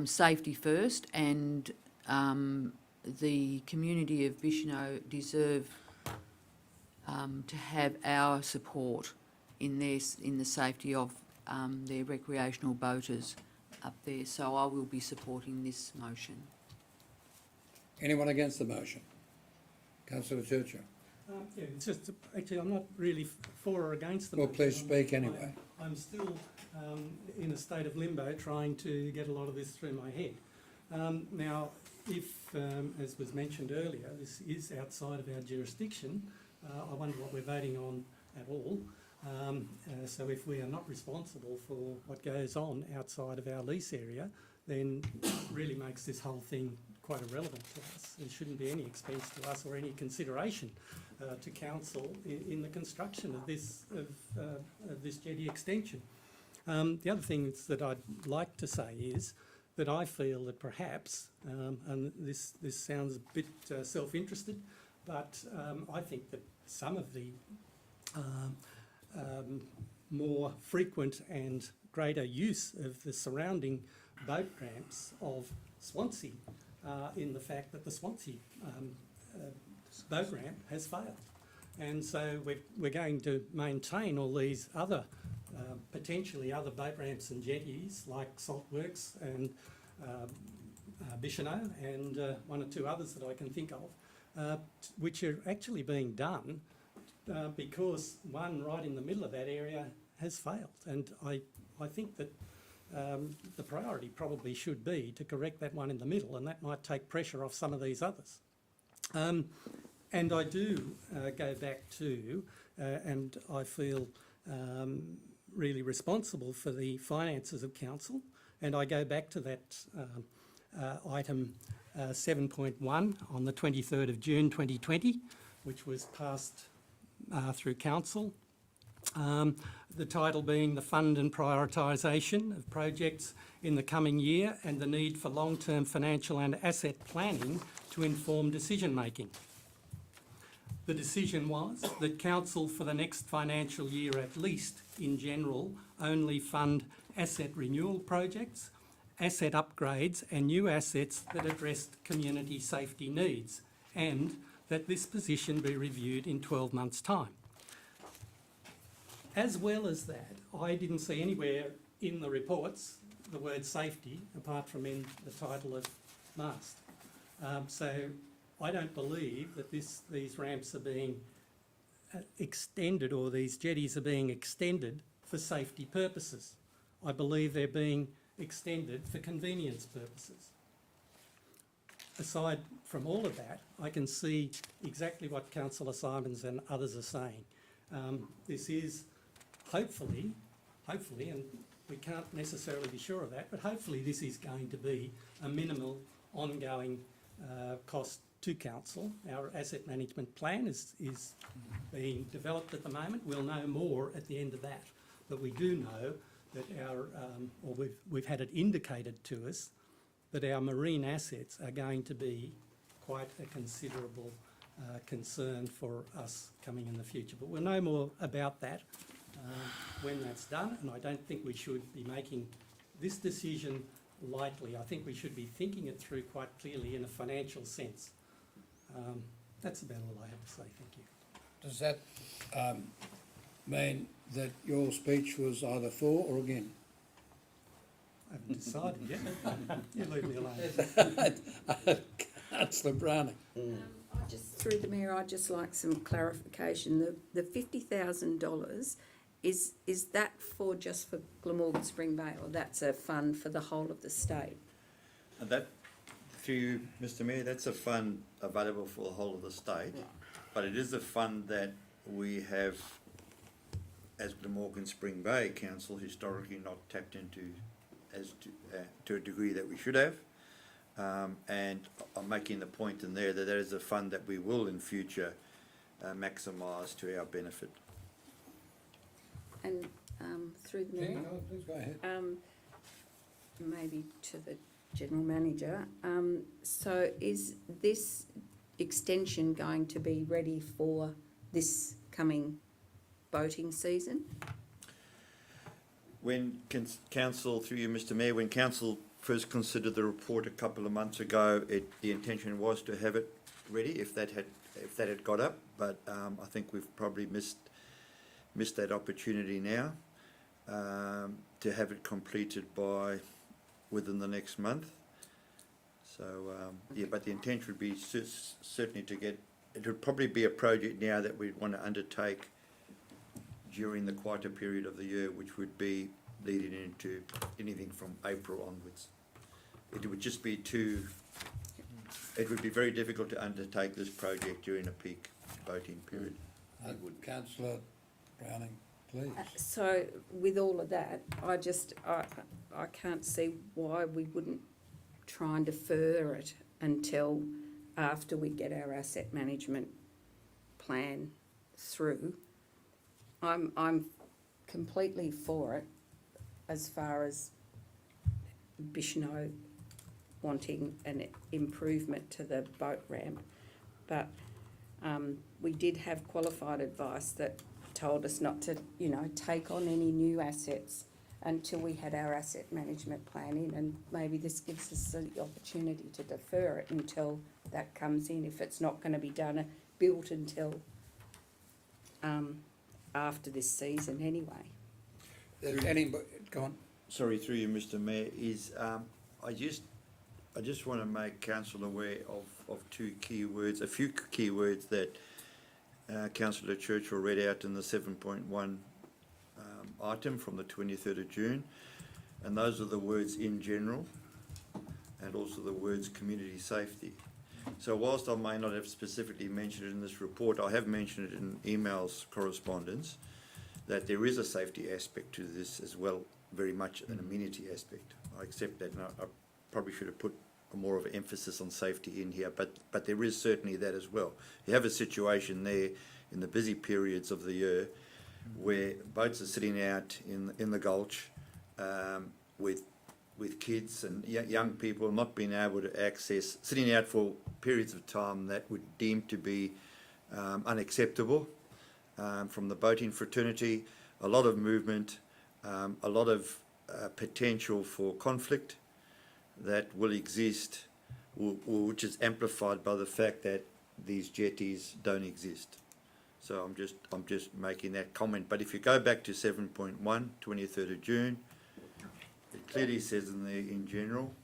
safety first, and the community of Bicheno deserve to have our support in the safety of their recreational boaters up there. So I will be supporting this motion. Anyone against the motion? Councillor Churchill. Yeah, it's just, actually, I'm not really for or against the Well, motion. please speak anyway. I'm still in a state of limbo trying to get a lot of this through my head. Now, if, as was mentioned earlier, this is outside of our jurisdiction, I wonder what we're voting on at all. So if we are not responsible for what goes on outside of our lease area, then it really makes this whole thing quite irrelevant to us. There shouldn't be any expense to us or any consideration to council in the construction of this jetty extension. The other things that I'd like to say is that I feel that perhaps, and this sounds a bit self-interested, but I think that some of the more frequent and greater use of the surrounding boat ramps of Swansea in the fact that the Swansea boat ramp has failed. And so we're going to maintain all these other, potentially other boat ramps and jetties like Saltworks and Bicheno and one or two others that I can think of, which are actually being done because one right in the middle of that area has failed. And I think that the priority probably should be to correct that one in the middle, and that might take pressure off some of these others. And I do go back to, and I feel really responsible for the finances of council, and I go back to that item 7.1 on the 23rd of June 2020, which was passed through council. The title being the fund and prioritisation of projects in the coming year and the need for long-term financial and asset planning to inform decision making. The decision was that council for the next financial year at least in general only fund asset renewal projects, asset upgrades and new assets that addressed community safety needs, and that this position be reviewed in 12 months' time. As well as that, I didn't see anywhere in the reports the word safety, apart from in the title of mast. So I don't believe that these ramps are being extended, or these jetties are being extended for safety purposes. I believe they're being extended for convenience purposes. Aside from all of that, I can see exactly what Councillor Simons and others are saying. This is hopefully, and we can't necessarily be sure of that, but hopefully this is going to be a minimal ongoing cost to council. Our asset management plan is being developed at the moment. We'll know more at the end of that, but we do know that we've had it indicated to us that our marine assets are going to be quite a considerable concern for us coming in the future. But we'll know more about that when that's done, and I don't think we should be making this decision lightly. I think we should be thinking it through quite clearly in a financial sense. That's about all I have to say. Thank you. Does that mean that your speech was either for or against? I haven't decided yet. You leave me alone. Councillor Browning. Through the Mayor, I'd just like some clarification. The $50,000, is that just for Glamorgan Spring Bay, or that's a fund for the whole of the state? And that, through you, Mr Mayor, that's a fund available for the whole of the state, but it is a fund that we have, as Glamorgan Spring Bay Council, historically not tapped into to a degree that we should have. And I'm making the point in there that that is a fund that we will in future maximise to our benefit. And through the Mayor, Please go ahead. maybe to the General Manager, so is this extension going to be ready for this coming boating season? When council, through you, Mr Mayor, when council first considered the report a couple of months ago, the intention was to have it ready if that had got up, but I think we've probably missed that opportunity now to have it completed within the next month. So but the intent would be certainly to get. It would probably be a project now that we'd want to undertake during the quieter period of the year, which would be leading into anything from April onwards. It would just be it would be very difficult to undertake this project during a peak boating period. Councillor Browning, please. So with all of that, I can't see why we wouldn't try and defer it until after we get our asset management plan through. I'm completely for it as far as Bichno wanting an improvement to the boat ramp, but we did have qualified advice that told us not to, take on any new assets until we had our asset management plan in, and maybe this gives us the opportunity to defer it until that comes in, if it's not going to be built until after this season anyway. Go on. Sorry, through you, Mr Mayor, I just want to make council aware of two key words, a few key words that Councillor Churchill read out in the 7.1 item from the 23rd of June. and those are the words "in general" and also the words "community safety." So whilst I may not have specifically mentioned it in this report, I have mentioned it in emails correspondence, that there is a safety aspect to this as well, very much an amenity aspect. I accept that, and I probably should have put more of an emphasis on safety in here, but there is certainly that as well. You have a situation there in the busy periods of the year where boats are sitting out in the gulch with kids and young people not being able to access, sitting out for periods of time that would deem to be unacceptable from the boating fraternity, a lot of movement, a lot of potential for conflict that will exist, which is amplified by the fact that these jetties don't exist. So I'm just making that comment. But if you go back to 7.1, 23rd of June, it clearly says in there "in general,"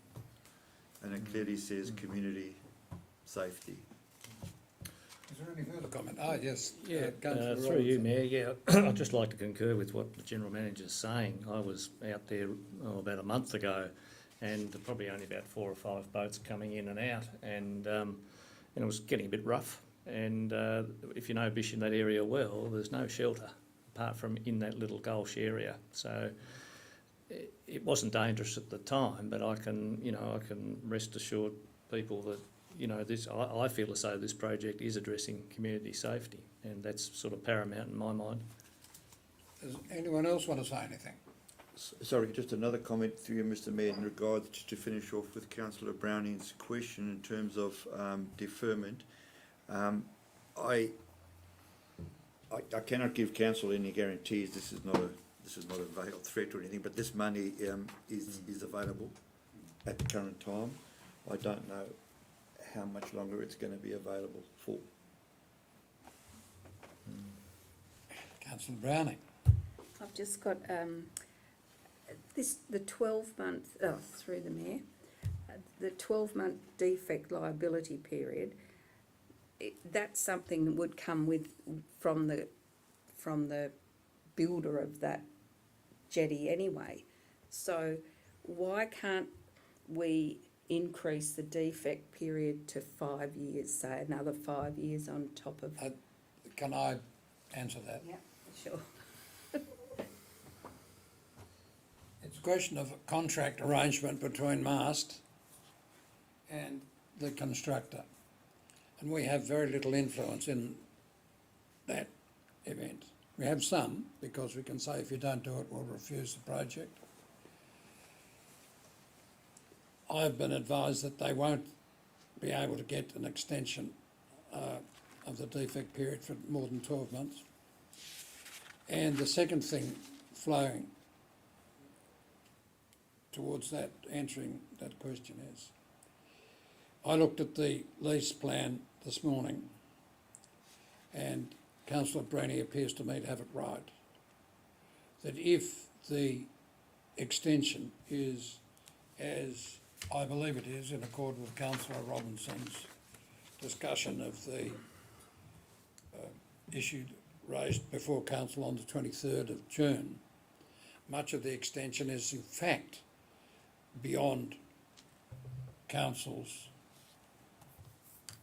and it clearly says "community safety." Is there any further comment? Yes. Through Councillor you, Robinson. Mayor, I'd just like to concur with what the General Manager's saying. I was out there about a month ago, and probably only about 4 or 5 boats coming in and out, and it was getting a bit rough. And if you know Bish in that area well, there's no shelter apart from in that little gulch area. So it wasn't dangerous at the time, but I can rest assured people that, I feel as though this project is addressing community safety, and that's sort of paramount in my mind. Does anyone else want to say anything? Sorry, just another comment through you, Mr. Mayor, in regards to finish off with Councillor Browning's question in terms of deferment. I cannot give council any guarantees. This is not a veiled threat or anything, but this money is available at the current time. I don't know how much longer it's going to be available for. Councillor Browning. I've just got the 12-month, through the Mayor, the 12-month defect liability period. That's something that would come from the builder of that jetty anyway. So why can't we increase the defect period to 5 years, say another 5 years on top of? Can I answer that? Yeah, sure. It's a question of a contract arrangement between Mast and the constructor. And we have very little influence in that event. We have some, because we can say if you don't do it, we'll refuse the project. I've been advised that they won't be able to get an extension of the defect period for more than 12 months. And the second thing flowing towards that, answering that question is, I looked at the lease plan this morning, and Councillor Brenny appears to me to have it right, that if the extension is, as I believe it is, in accord with Councillor Robinson's discussion of the issue raised before Council on the 23rd of June, much of the extension is in fact beyond Council's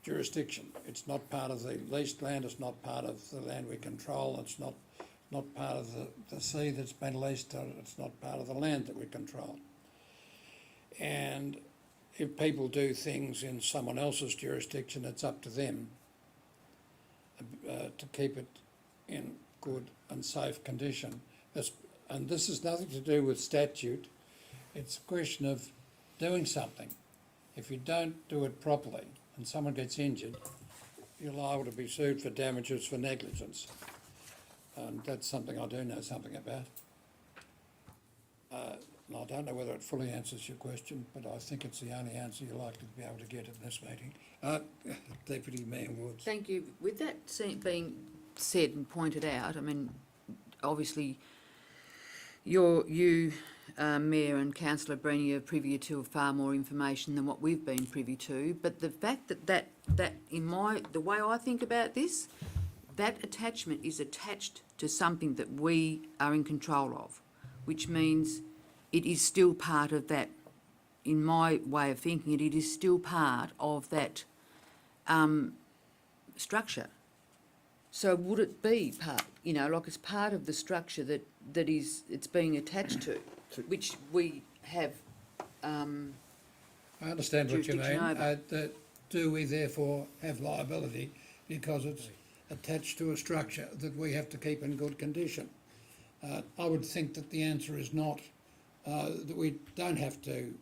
jurisdiction. It's not part of the leased land, it's not part of the land we control, it's not part of the sea that's been leased, it's not part of the land that we control. And if people do things in someone else's jurisdiction, it's up to them to keep it in good and safe condition. And this has nothing to do with statute, it's a question of doing something. If you don't do it properly and someone gets injured, you're liable to be sued for damages for negligence. And that's something I do know something about. And I don't know whether it fully answers your question, but I think it's the only answer you're likely to be able to get at this meeting. Deputy Mayor Woods. Thank you. With that being said and pointed out, I mean, obviously, you, Mayor and Councillor Brenny, are privy to far more information than what we've been privy to. But the fact that the way I think about this, that attachment is attached to something that we are in control of, which means it is still part of that, in my way of thinking, it is still part of that structure. So would it be part, like it's part of the structure that it's being attached to, which we have, I understand what you Jurisdiction mean. over. Do we therefore have liability because it's attached to a structure that we have to keep in good condition? I would think that the answer is not, that we don't have to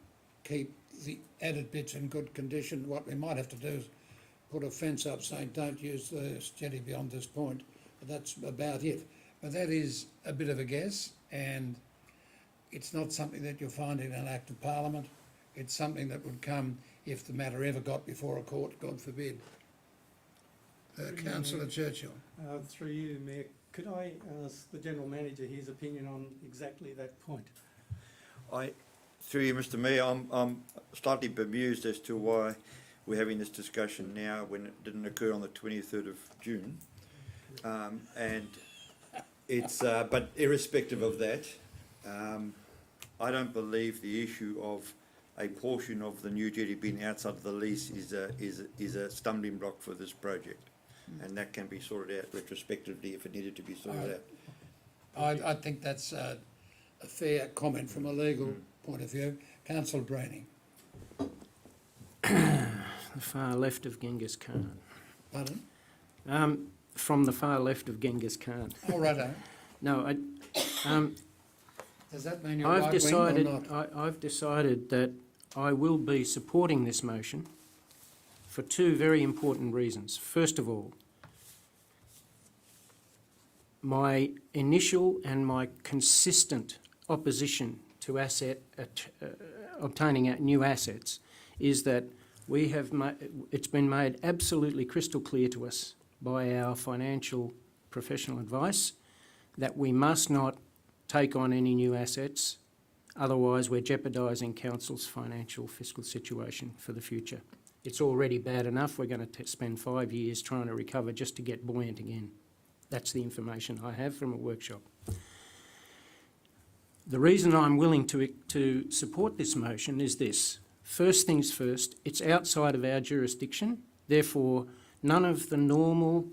keep the added bits in good condition. What we might have to do is put a fence up saying don't use the jetty beyond this point. That's about it. But that is a bit of a guess, and it's not something that you'll find in an Act of Parliament. It's something that would come if the matter ever got before a court, God forbid. Councillor Churchill. Through you, Mayor, could I ask the General Manager his opinion on exactly that point? Through you, Mr. Mayor, I'm slightly bemused as to why we're having this discussion now when it didn't occur on the 23rd of June. And it's, but irrespective of that, I don't believe the issue of a portion of the new jetty being outside of the lease is a stumbling block for this project. And that can be sorted out retrospectively if it needed to be sorted out. I think that's a fair comment from a legal point of view. Councillor Braining. The far left of Genghis Khan. Pardon? From the far left of Genghis Khan. Oh, righto. No, Does that mean you're I've right-wing or decided. not? I've decided that I will be supporting this motion for two very important reasons. First of all, my initial and my consistent opposition to obtaining new assets is that it's been made absolutely crystal clear to us by our financial professional advice that we must not take on any new assets, otherwise we're jeopardising council's financial fiscal situation for the future. It's already bad enough, we're going to spend 5 years trying to recover just to get buoyant again. That's the information I have from a workshop. The reason I'm willing to support this motion is this. First things first, it's outside of our jurisdiction, therefore none of the normal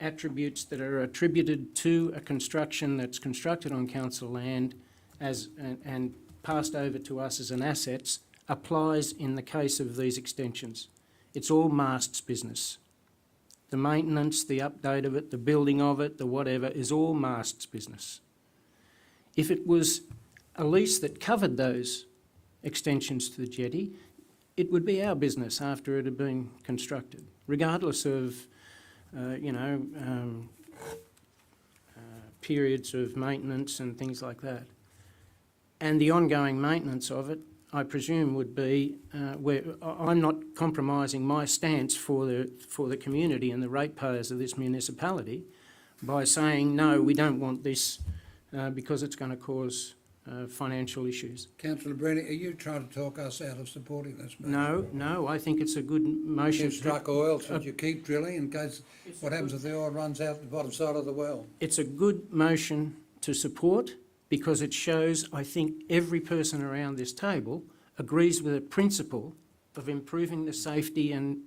attributes that are attributed to a construction that's constructed on council land and passed over to us as an asset applies in the case of these extensions. It's all Mast's business. The maintenance, the update of it, the building of it, the whatever, is all Mast's business. If it was a lease that covered those extensions to the jetty, it would be our business after it had been constructed, regardless of periods of maintenance and things like that. And the ongoing maintenance of it, I presume, would be where I'm not compromising my stance for the community and the ratepayers of this municipality by saying, no, we don't want this because it's going to cause financial issues. Councillor Braining, are you trying to talk us out of supporting this motion? No, I think it's a good motion. You struck oil, so you keep drilling in case what happens if the oil runs out the bottom side of the well? It's a good motion to support because it shows, I think, every person around this table agrees with the principle of improving the safety and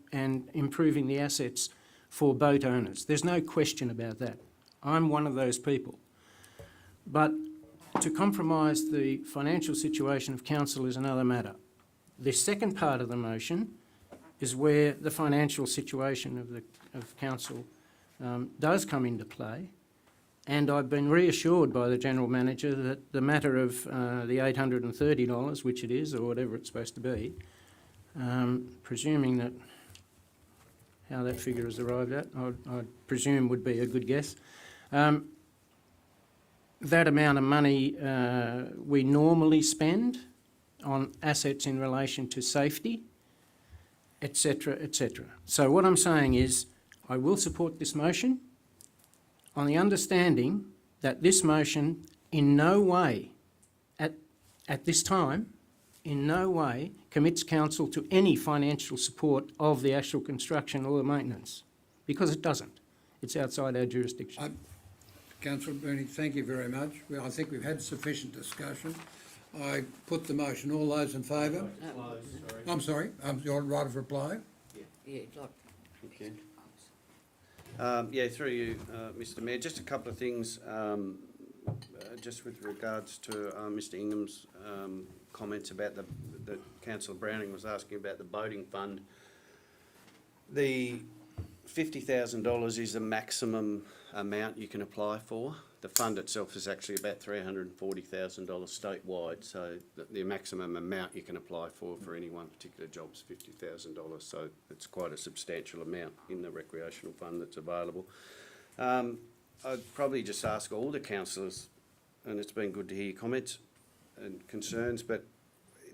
improving the assets for boat owners. There's no question about that. I'm one of those people. But to compromise the financial situation of council is another matter. The second part of the motion is where the financial situation of council does come into play, and I've been reassured by the General Manager that the matter of the $830, which it is, or whatever it's supposed to be, presuming that how that figure is arrived at, I presume would be a good guess. That amount of money we normally spend on assets in relation to safety, etc., etc. So what I'm saying is I will support this motion on the understanding that this motion in no way, at this time, in no way commits council to any financial support of the actual construction or the maintenance, because it doesn't. It's outside our jurisdiction. Councillor Braining, thank you very much. Well, I think we've had sufficient discussion. I put the motion. All those in favour? I'm sorry, your right of reply? Yeah, like, Okay. Yeah, through you, Mr Mayor, just a couple of things, just with regards to Mr Ingham's comments about the Councillor Browning was asking about the boating fund. The $50,000 is the maximum amount you can apply for. The fund itself is actually about $340,000 statewide, so the maximum amount you can apply for any one particular job is $50,000. So it's quite a substantial amount in the recreational fund that's available. I'd probably just ask all the councillors, and it's been good to hear your comments and concerns, but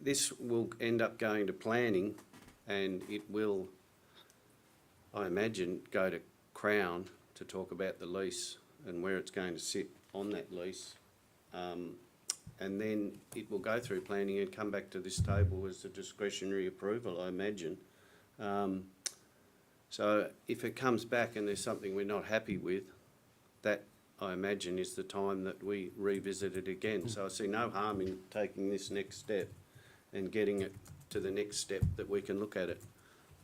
this will end up going to planning, and it will, I imagine, go to Crown to talk about the lease and where it's going to sit on that lease. And then it will go through planning and come back to this table as a discretionary approval, I imagine. So if it comes back and there's something we're not happy with, that, I imagine, is the time that we revisit it again. So I see no harm in taking this next step and getting it to the next step that we can look at it.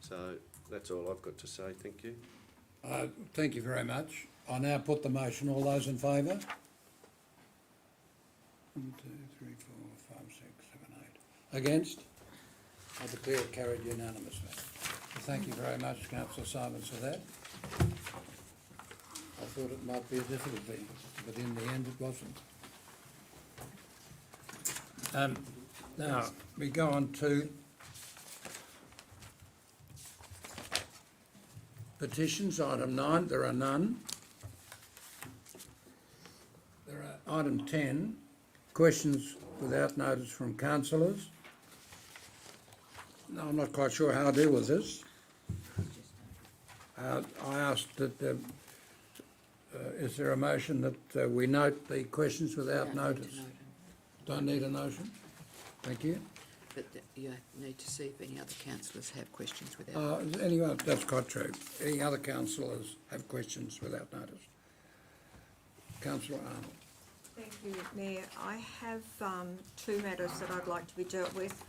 So that's all I've got to say. Thank you. Thank you very much. I now put the motion. All those in favour? 1, 2, 3, 4, 5, 6, 7, 8. Against? I declare it carried unanimously. Thank you very much, Councillor Simons, for that. I thought it might be a difficulty, but in the end it wasn't. Now, we go on to petitions, item 9. There are none. There are item 10, questions without notice from councillors. No, I'm not quite sure how to deal with this. I asked that, is there a motion that we note the questions without notice? Don't need a motion? Thank you. but you need to see if any other councillors have questions without. Anyone, that's quite true. Any other councillors have questions without notice? Councillor Arnold. Thank you, Mayor. I have two matters that I'd like to be dealt with.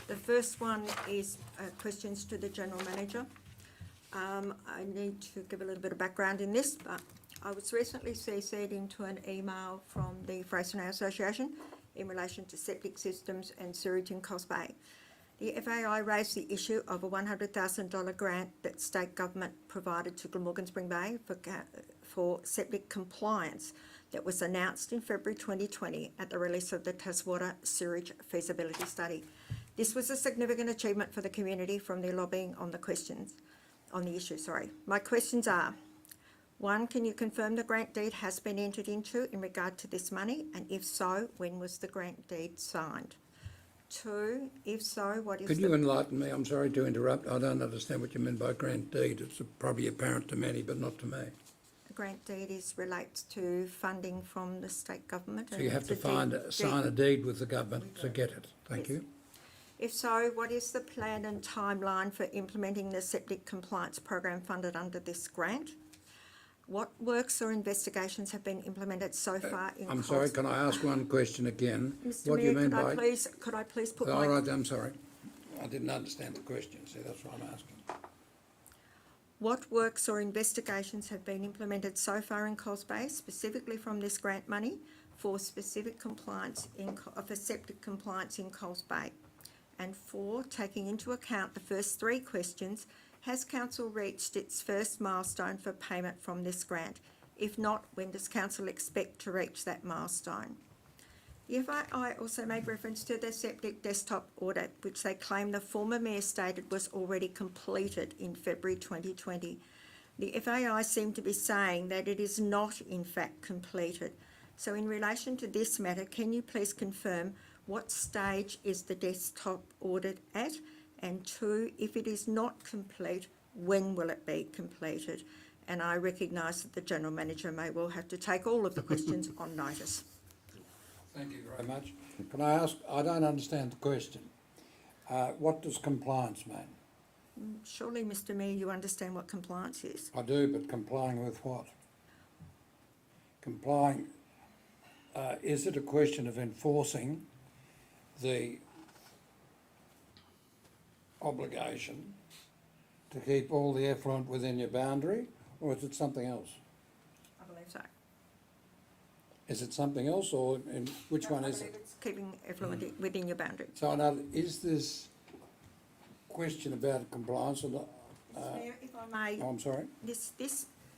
The first one is questions to the General Manager. I need to give a little bit of background in this, but I was recently CC'd into an email from the Freycinet Association in relation to septic systems and sewage in Coles Bay. The FAI raised the issue of a $100,000 grant that state government provided to Glamorgan Spring Bay for septic compliance that was announced in February 2020 at the release of the Taswada Sewerage Feasibility Study. This was a significant achievement for the community from their lobbying on the issue. My questions are, 1, can you confirm the grant deed has been entered into in regard to this money? And if so, when was the grant deed signed? 2, if so, what is Could you enlighten me? I'm sorry to interrupt. I don't understand what you mean by grant deed. It's probably apparent to many, but not to me. A grant deed relates to funding from the state government. So you have to sign a deed with the government to get it. Thank you. If so, what is the plan and timeline for implementing the septic compliance program funded under this grant? What works or investigations have been implemented so far in I'm sorry, can I ask one question again? Mr. What do you Mayor, mean by... could I please put All right, I'm sorry. I didn't understand the question, see, that's what I'm asking. What works or investigations have been implemented so far in Coles Bay, specifically from this grant money, for specific compliance for septic compliance in Coles Bay? And 4, taking into account the first 3 questions, has Council reached its first milestone for payment from this grant? If not, when does Council expect to reach that milestone? The FAI also made reference to the septic desktop audit, which they claim the former Mayor stated was already completed in February 2020. The FAI seemed to be saying that it is not in fact completed. So in relation to this matter, can you please confirm what stage is the desktop audit at? And 2, if it is not complete, when will it be completed? And I recognise that the General Manager may well have to take all of the questions on notice. Thank you very much. Can I ask, I don't understand the question. What does compliance mean? Surely, Mr Mayor, you understand what compliance is? I do, but complying with what? Complying, is it a question of enforcing the obligation to keep all the effluent within your boundary, or is it something else? I believe so. Is it something else, or which one I is believe it? it's keeping effluent within your boundary. So, is this question about compliance or not? Mayor, if I may, I'm sorry? this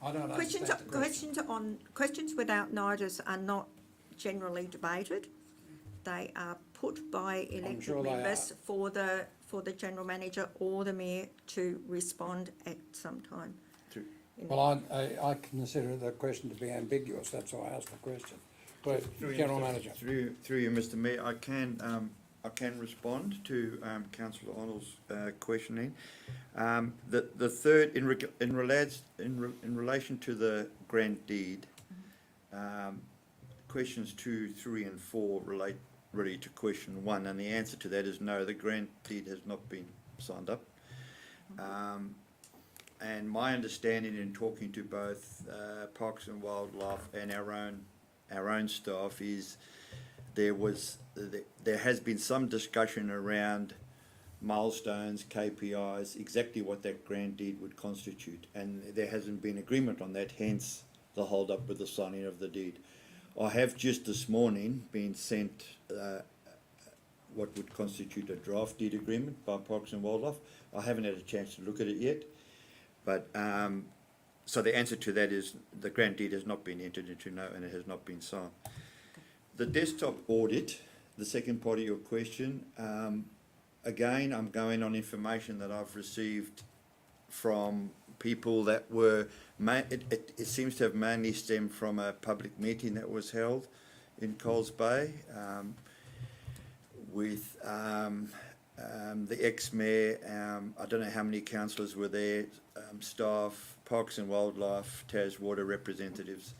I don't questions, understand the question. questions without notice are not generally debated. They are put by elected sure they members for the general manager or the mayor to respond at some time. Well, I consider the question to be ambiguous, that's why I asked the question. But, General Manager. Through you, Mr. Mayor, I can respond to Councillor Arnold's questioning. The third, in relation to the grant deed, questions 2, 3 and 4 relate really to question 1, and the answer to that is no, the grant deed has not been signed up. And my understanding in talking to both Parks and Wildlife and our own staff is there has been some discussion around milestones, KPIs, exactly what that grant deed would constitute, and there hasn't been agreement on that, hence the hold up with the signing of the deed. I have just this morning been sent what would constitute a draft deed agreement by Parks and Wildlife. I haven't had a chance to look at it yet, but so the answer to that is the grant deed has not been entered into, no, and it has not been signed. The desktop audit, the second part of your question, again, I'm going on information that I've received from people that were, it seems to have mainly stemmed from a public meeting that was held in Coles Bay with the ex-mayor, I don't know how many councillors were there, staff, Parks and Wildlife, Taswater representatives,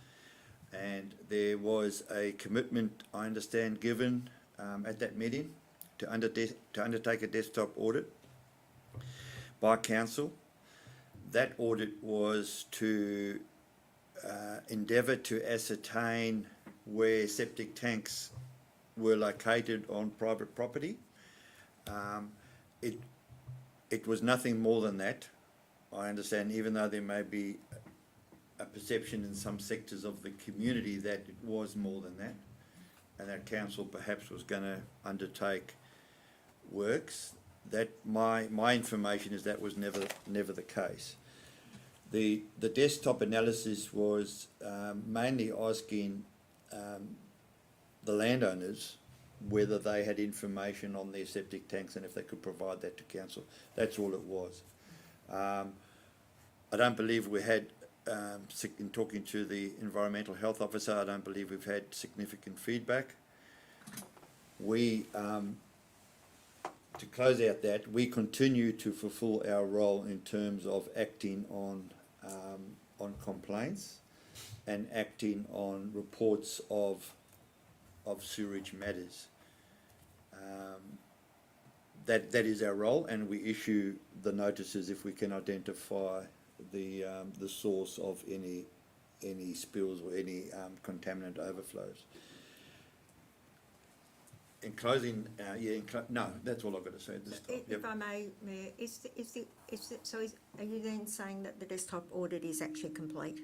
and there was a commitment, I understand, given at that meeting to undertake a desktop audit by council. That audit was to endeavour to ascertain where septic tanks were located on private property. It was nothing more than that. I understand, even though there may be a perception in some sectors of the community that it was more than that, and that council perhaps was going to undertake works. That my information is that was never the case. The desktop analysis was mainly asking the landowners whether they had information on their septic tanks and if they could provide that to council. That's all it was. I don't believe we had, in talking to the environmental health officer, I don't believe we've had significant feedback. We, to close out that, we continue to fulfil our role in terms of acting on complaints and acting on reports of sewerage matters. That is our role, and we issue the notices if we can identify the source of any spills or any contaminant overflows. In closing, no, that's all I've got to say at this time. If I may, Mayor, are you then saying that the desktop audit is actually complete?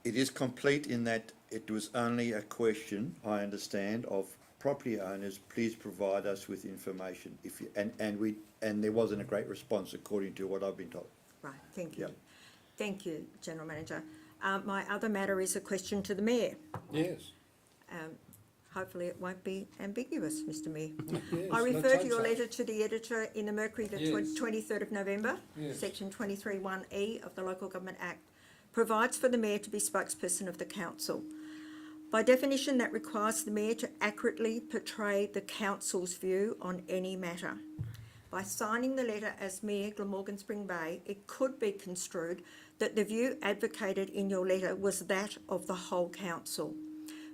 It is complete in that it was only a question, I understand, of property owners, please provide us with information. And there wasn't a great response according to what I've been told. Right, thank you. Yep. Thank you, General Manager. My other matter is a question to the Mayor. Yes. Hopefully it won't be ambiguous, Mr Mayor. Yes, I let's refer to hope your so. letter to the editor in the Mercury, the Yes. 23rd of November, Yes. section 23(1)(e) of the Local Government Act, provides for the Mayor to be spokesperson of the Council. By definition, that requires the Mayor to accurately portray the Council's view on any matter. By signing the letter as Mayor Glamorgan Spring Bay, it could be construed that the view advocated in your letter was that of the whole Council.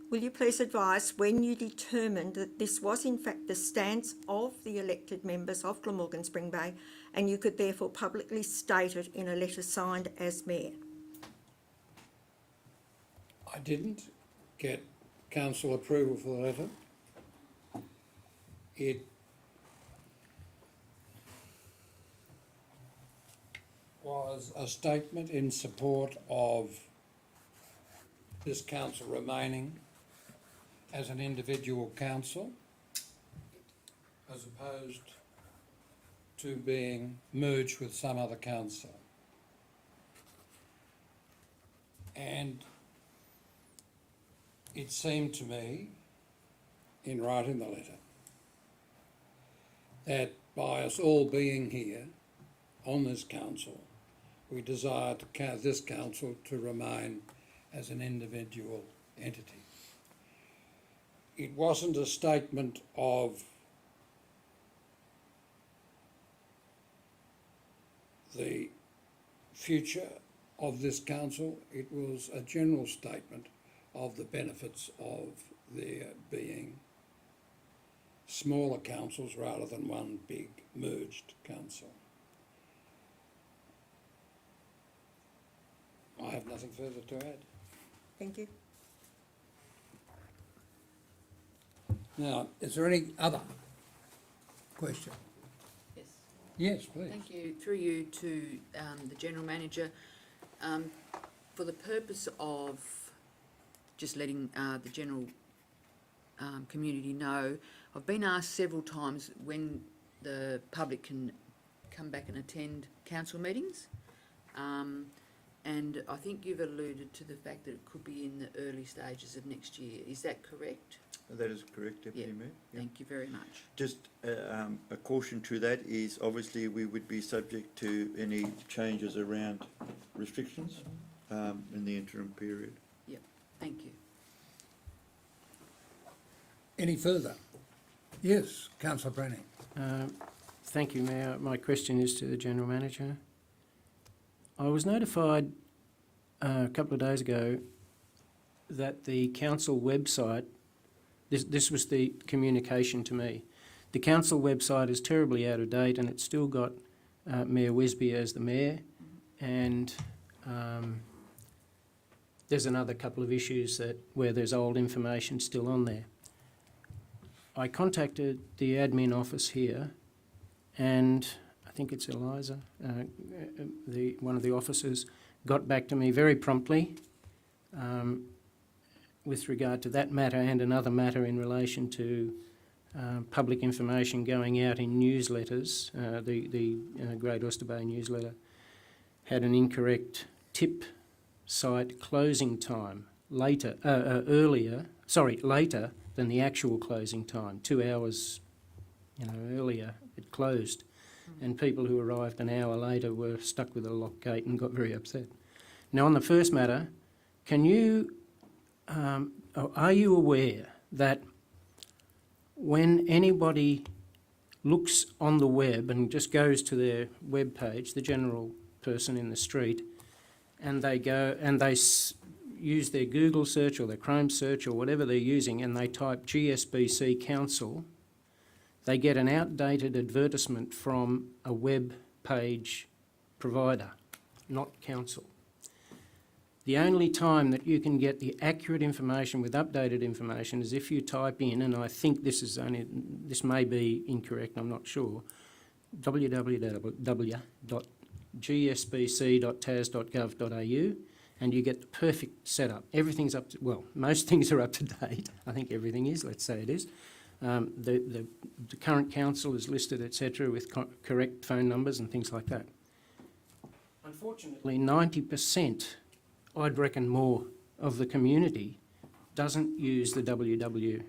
Will you please advise when you determined that this was in fact the stance of the elected members of Glamorgan Spring Bay, and you could therefore publicly state it in a letter signed as Mayor? I didn't get council approval for the letter. it was a statement in support of this council remaining as an individual council, as opposed to being merged with some other council. And it seemed to me, in writing the letter, that by us all being here on this council, we desire this council to remain as an individual entity. It wasn't a statement of the future of this council, it was a general statement of the benefits of there being smaller councils rather than one big merged council. I have nothing further to add. Thank you. Now, is there any other question? Yes. Yes, please. Thank you. Through you to the General Manager. For the purpose of just letting the general community know, I've been asked several times when the public can come back and attend council meetings. And I think you've alluded to the fact that it could be in the early stages of next year. Is that correct? That is correct, Deputy Yeah. Mayor. Yeah. Thank you very much. Just a caution to that is obviously we would be subject to any changes around restrictions in the interim period. Thank you. Any further? Yes, councillor Brenning. Thank you, Mayor. My question is to the General Manager. I was notified a couple of days ago that the council website, this was the communication to me, the council website is terribly out of date and it's still got Mayor Wisby as the mayor, and there's another couple of issues where there's old information still on there. I contacted the admin office here, and I think it's Eliza, one of the officers, got back to me very promptly with regard to that matter and another matter in relation to public information going out in newsletters. The Great Oyster Bay newsletter had an incorrect tip site closing time later than the actual closing time. 2 hours, earlier it closed, and people who arrived an hour later were stuck with a locked gate and got very upset. Now, on the first matter, are you aware that when anybody looks on the web and just goes to their web page, the general person in the street, and they go and they use their Google search or their Chrome search or whatever they're using, and they type GSBC Council, they get an outdated advertisement from a web page provider, not council. The only time that you can get the accurate information with updated information is if you type in, and I think this may be incorrect, I'm not sure, www.gsbc.tas.gov.au, and you get the perfect setup. Everything's up to, well, most things are up to date. I think everything is, let's say it is. The current council is listed, etc., with correct phone numbers and things like that. Unfortunately, 90%, I'd reckon more, of the community doesn't use the www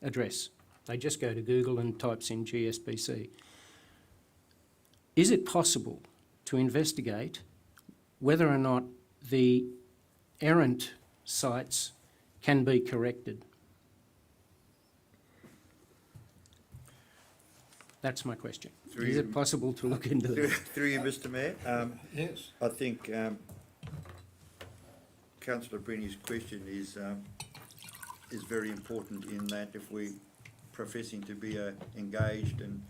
address. They just go to Google and types in GSBC. Is it possible to investigate whether or not the errant sites can be corrected? That's my question. Is it possible to look into that? Through you, Mr. Mayor. Yes. I think Councillor Brenny's question is very important in that if we're professing to be engaged and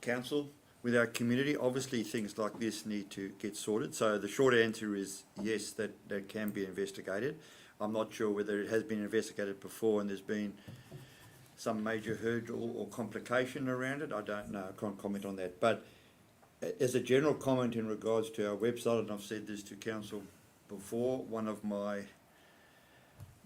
council with our community, obviously things like this need to get sorted. So the short answer is yes, that can be investigated. I'm not sure whether it has been investigated before and there's been some major hurdle or complication around it. I don't know, I can't comment on that. But as a general comment in regards to our website, and I've said this to council before, one of my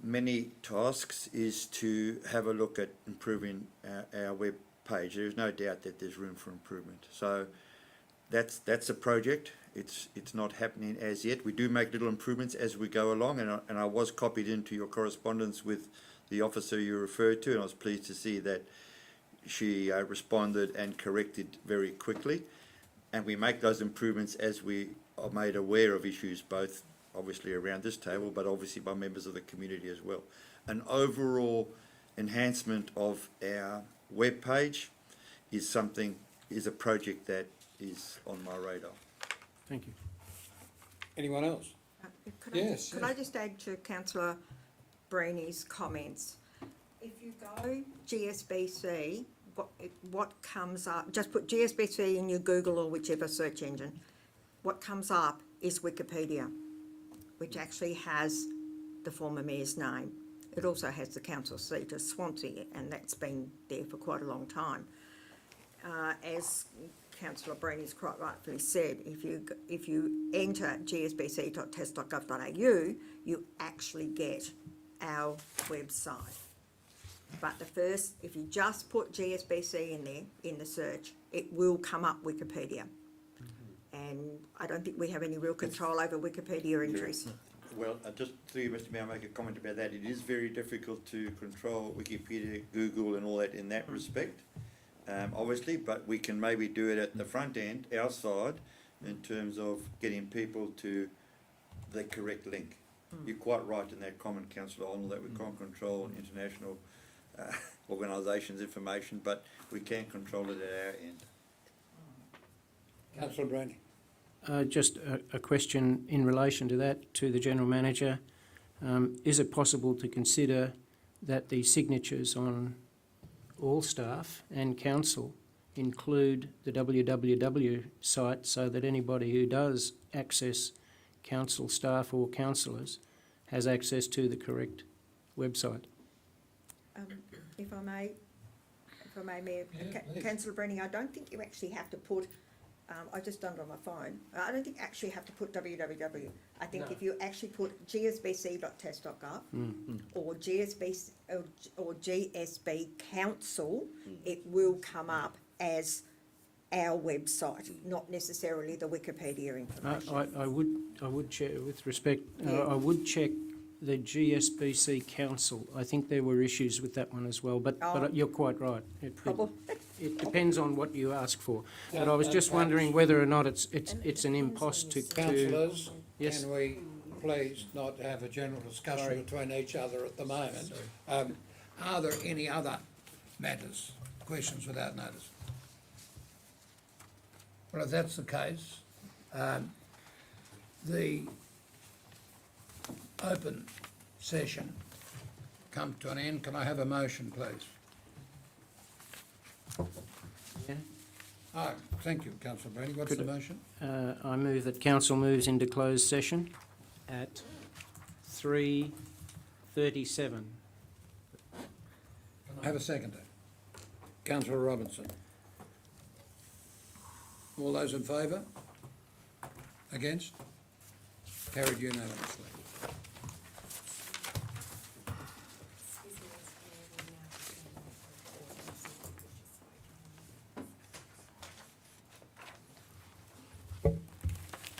many tasks is to have a look at improving our web page. There's no doubt that there's room for improvement. So that's a project. It's not happening as yet. We do make little improvements as we go along, and I was copied into your correspondence with the officer you referred to, and I was pleased to see that she responded and corrected very quickly. And we make those improvements as we are made aware of issues, both obviously around this table, but obviously by members of the community as well. An overall enhancement of our web page is a project that is on my radar. Thank you. Anyone else? Yes, Could I just add to councillor Breeny's comments? If you go GSBC, what comes up, just put GSBC in your Google or whichever search engine, what comes up is Wikipedia, which actually has the former mayor's name. It also has the council seat of Swansea, and that's been there for quite a long time. As councillor Breeny's quite rightfully said, if you enter gsbc.test.gov.au, you actually get our website. But if you just put GSBC in there, in the search, it will come up Wikipedia. And I don't think we have any real control over Wikipedia entries. Well, just through you, Mr. Mayor, I'll make a comment about that. It is very difficult to control Wikipedia, Google and all that in that respect, obviously, but we can maybe do it at the front end, our side, in terms of getting people to the correct link. You're quite right in that comment, Councillor Arnold, that we can't control international organisations' information, but we can control it at our end. Councillor Brady. Just a question in relation to that, to the General Manager. Is it possible to consider that the signatures on all staff and council include the www site so that anybody who does access council staff or councillors has access to the correct website? If I may, Mayor, please. Councillor Brenny, I don't think you actually have to put, I just done it on my phone. I don't think you actually have to put www. I think if you actually put gsbc.test.gov or GSB or GSB Council, it will come up as our website, not necessarily the Wikipedia information. I would check, with respect, Yeah. I would check the GSBC Council. I think there were issues with that one as well, but you're quite right. It depends on what you ask for. But I was just wondering whether or not it's an impost to Councillors, Yes. can we please not have a general discussion between each other at the moment? Are there any other matters, questions without notice? Well, if that's the case, the open session come to an end. Can I have a motion, please? Yeah. Oh, thank you, councillor Brady. What's the motion? I move that council moves into closed session at 3:37. Can I have a seconder? Councillor Robinson. All those in favour? Against? Carried unanimously.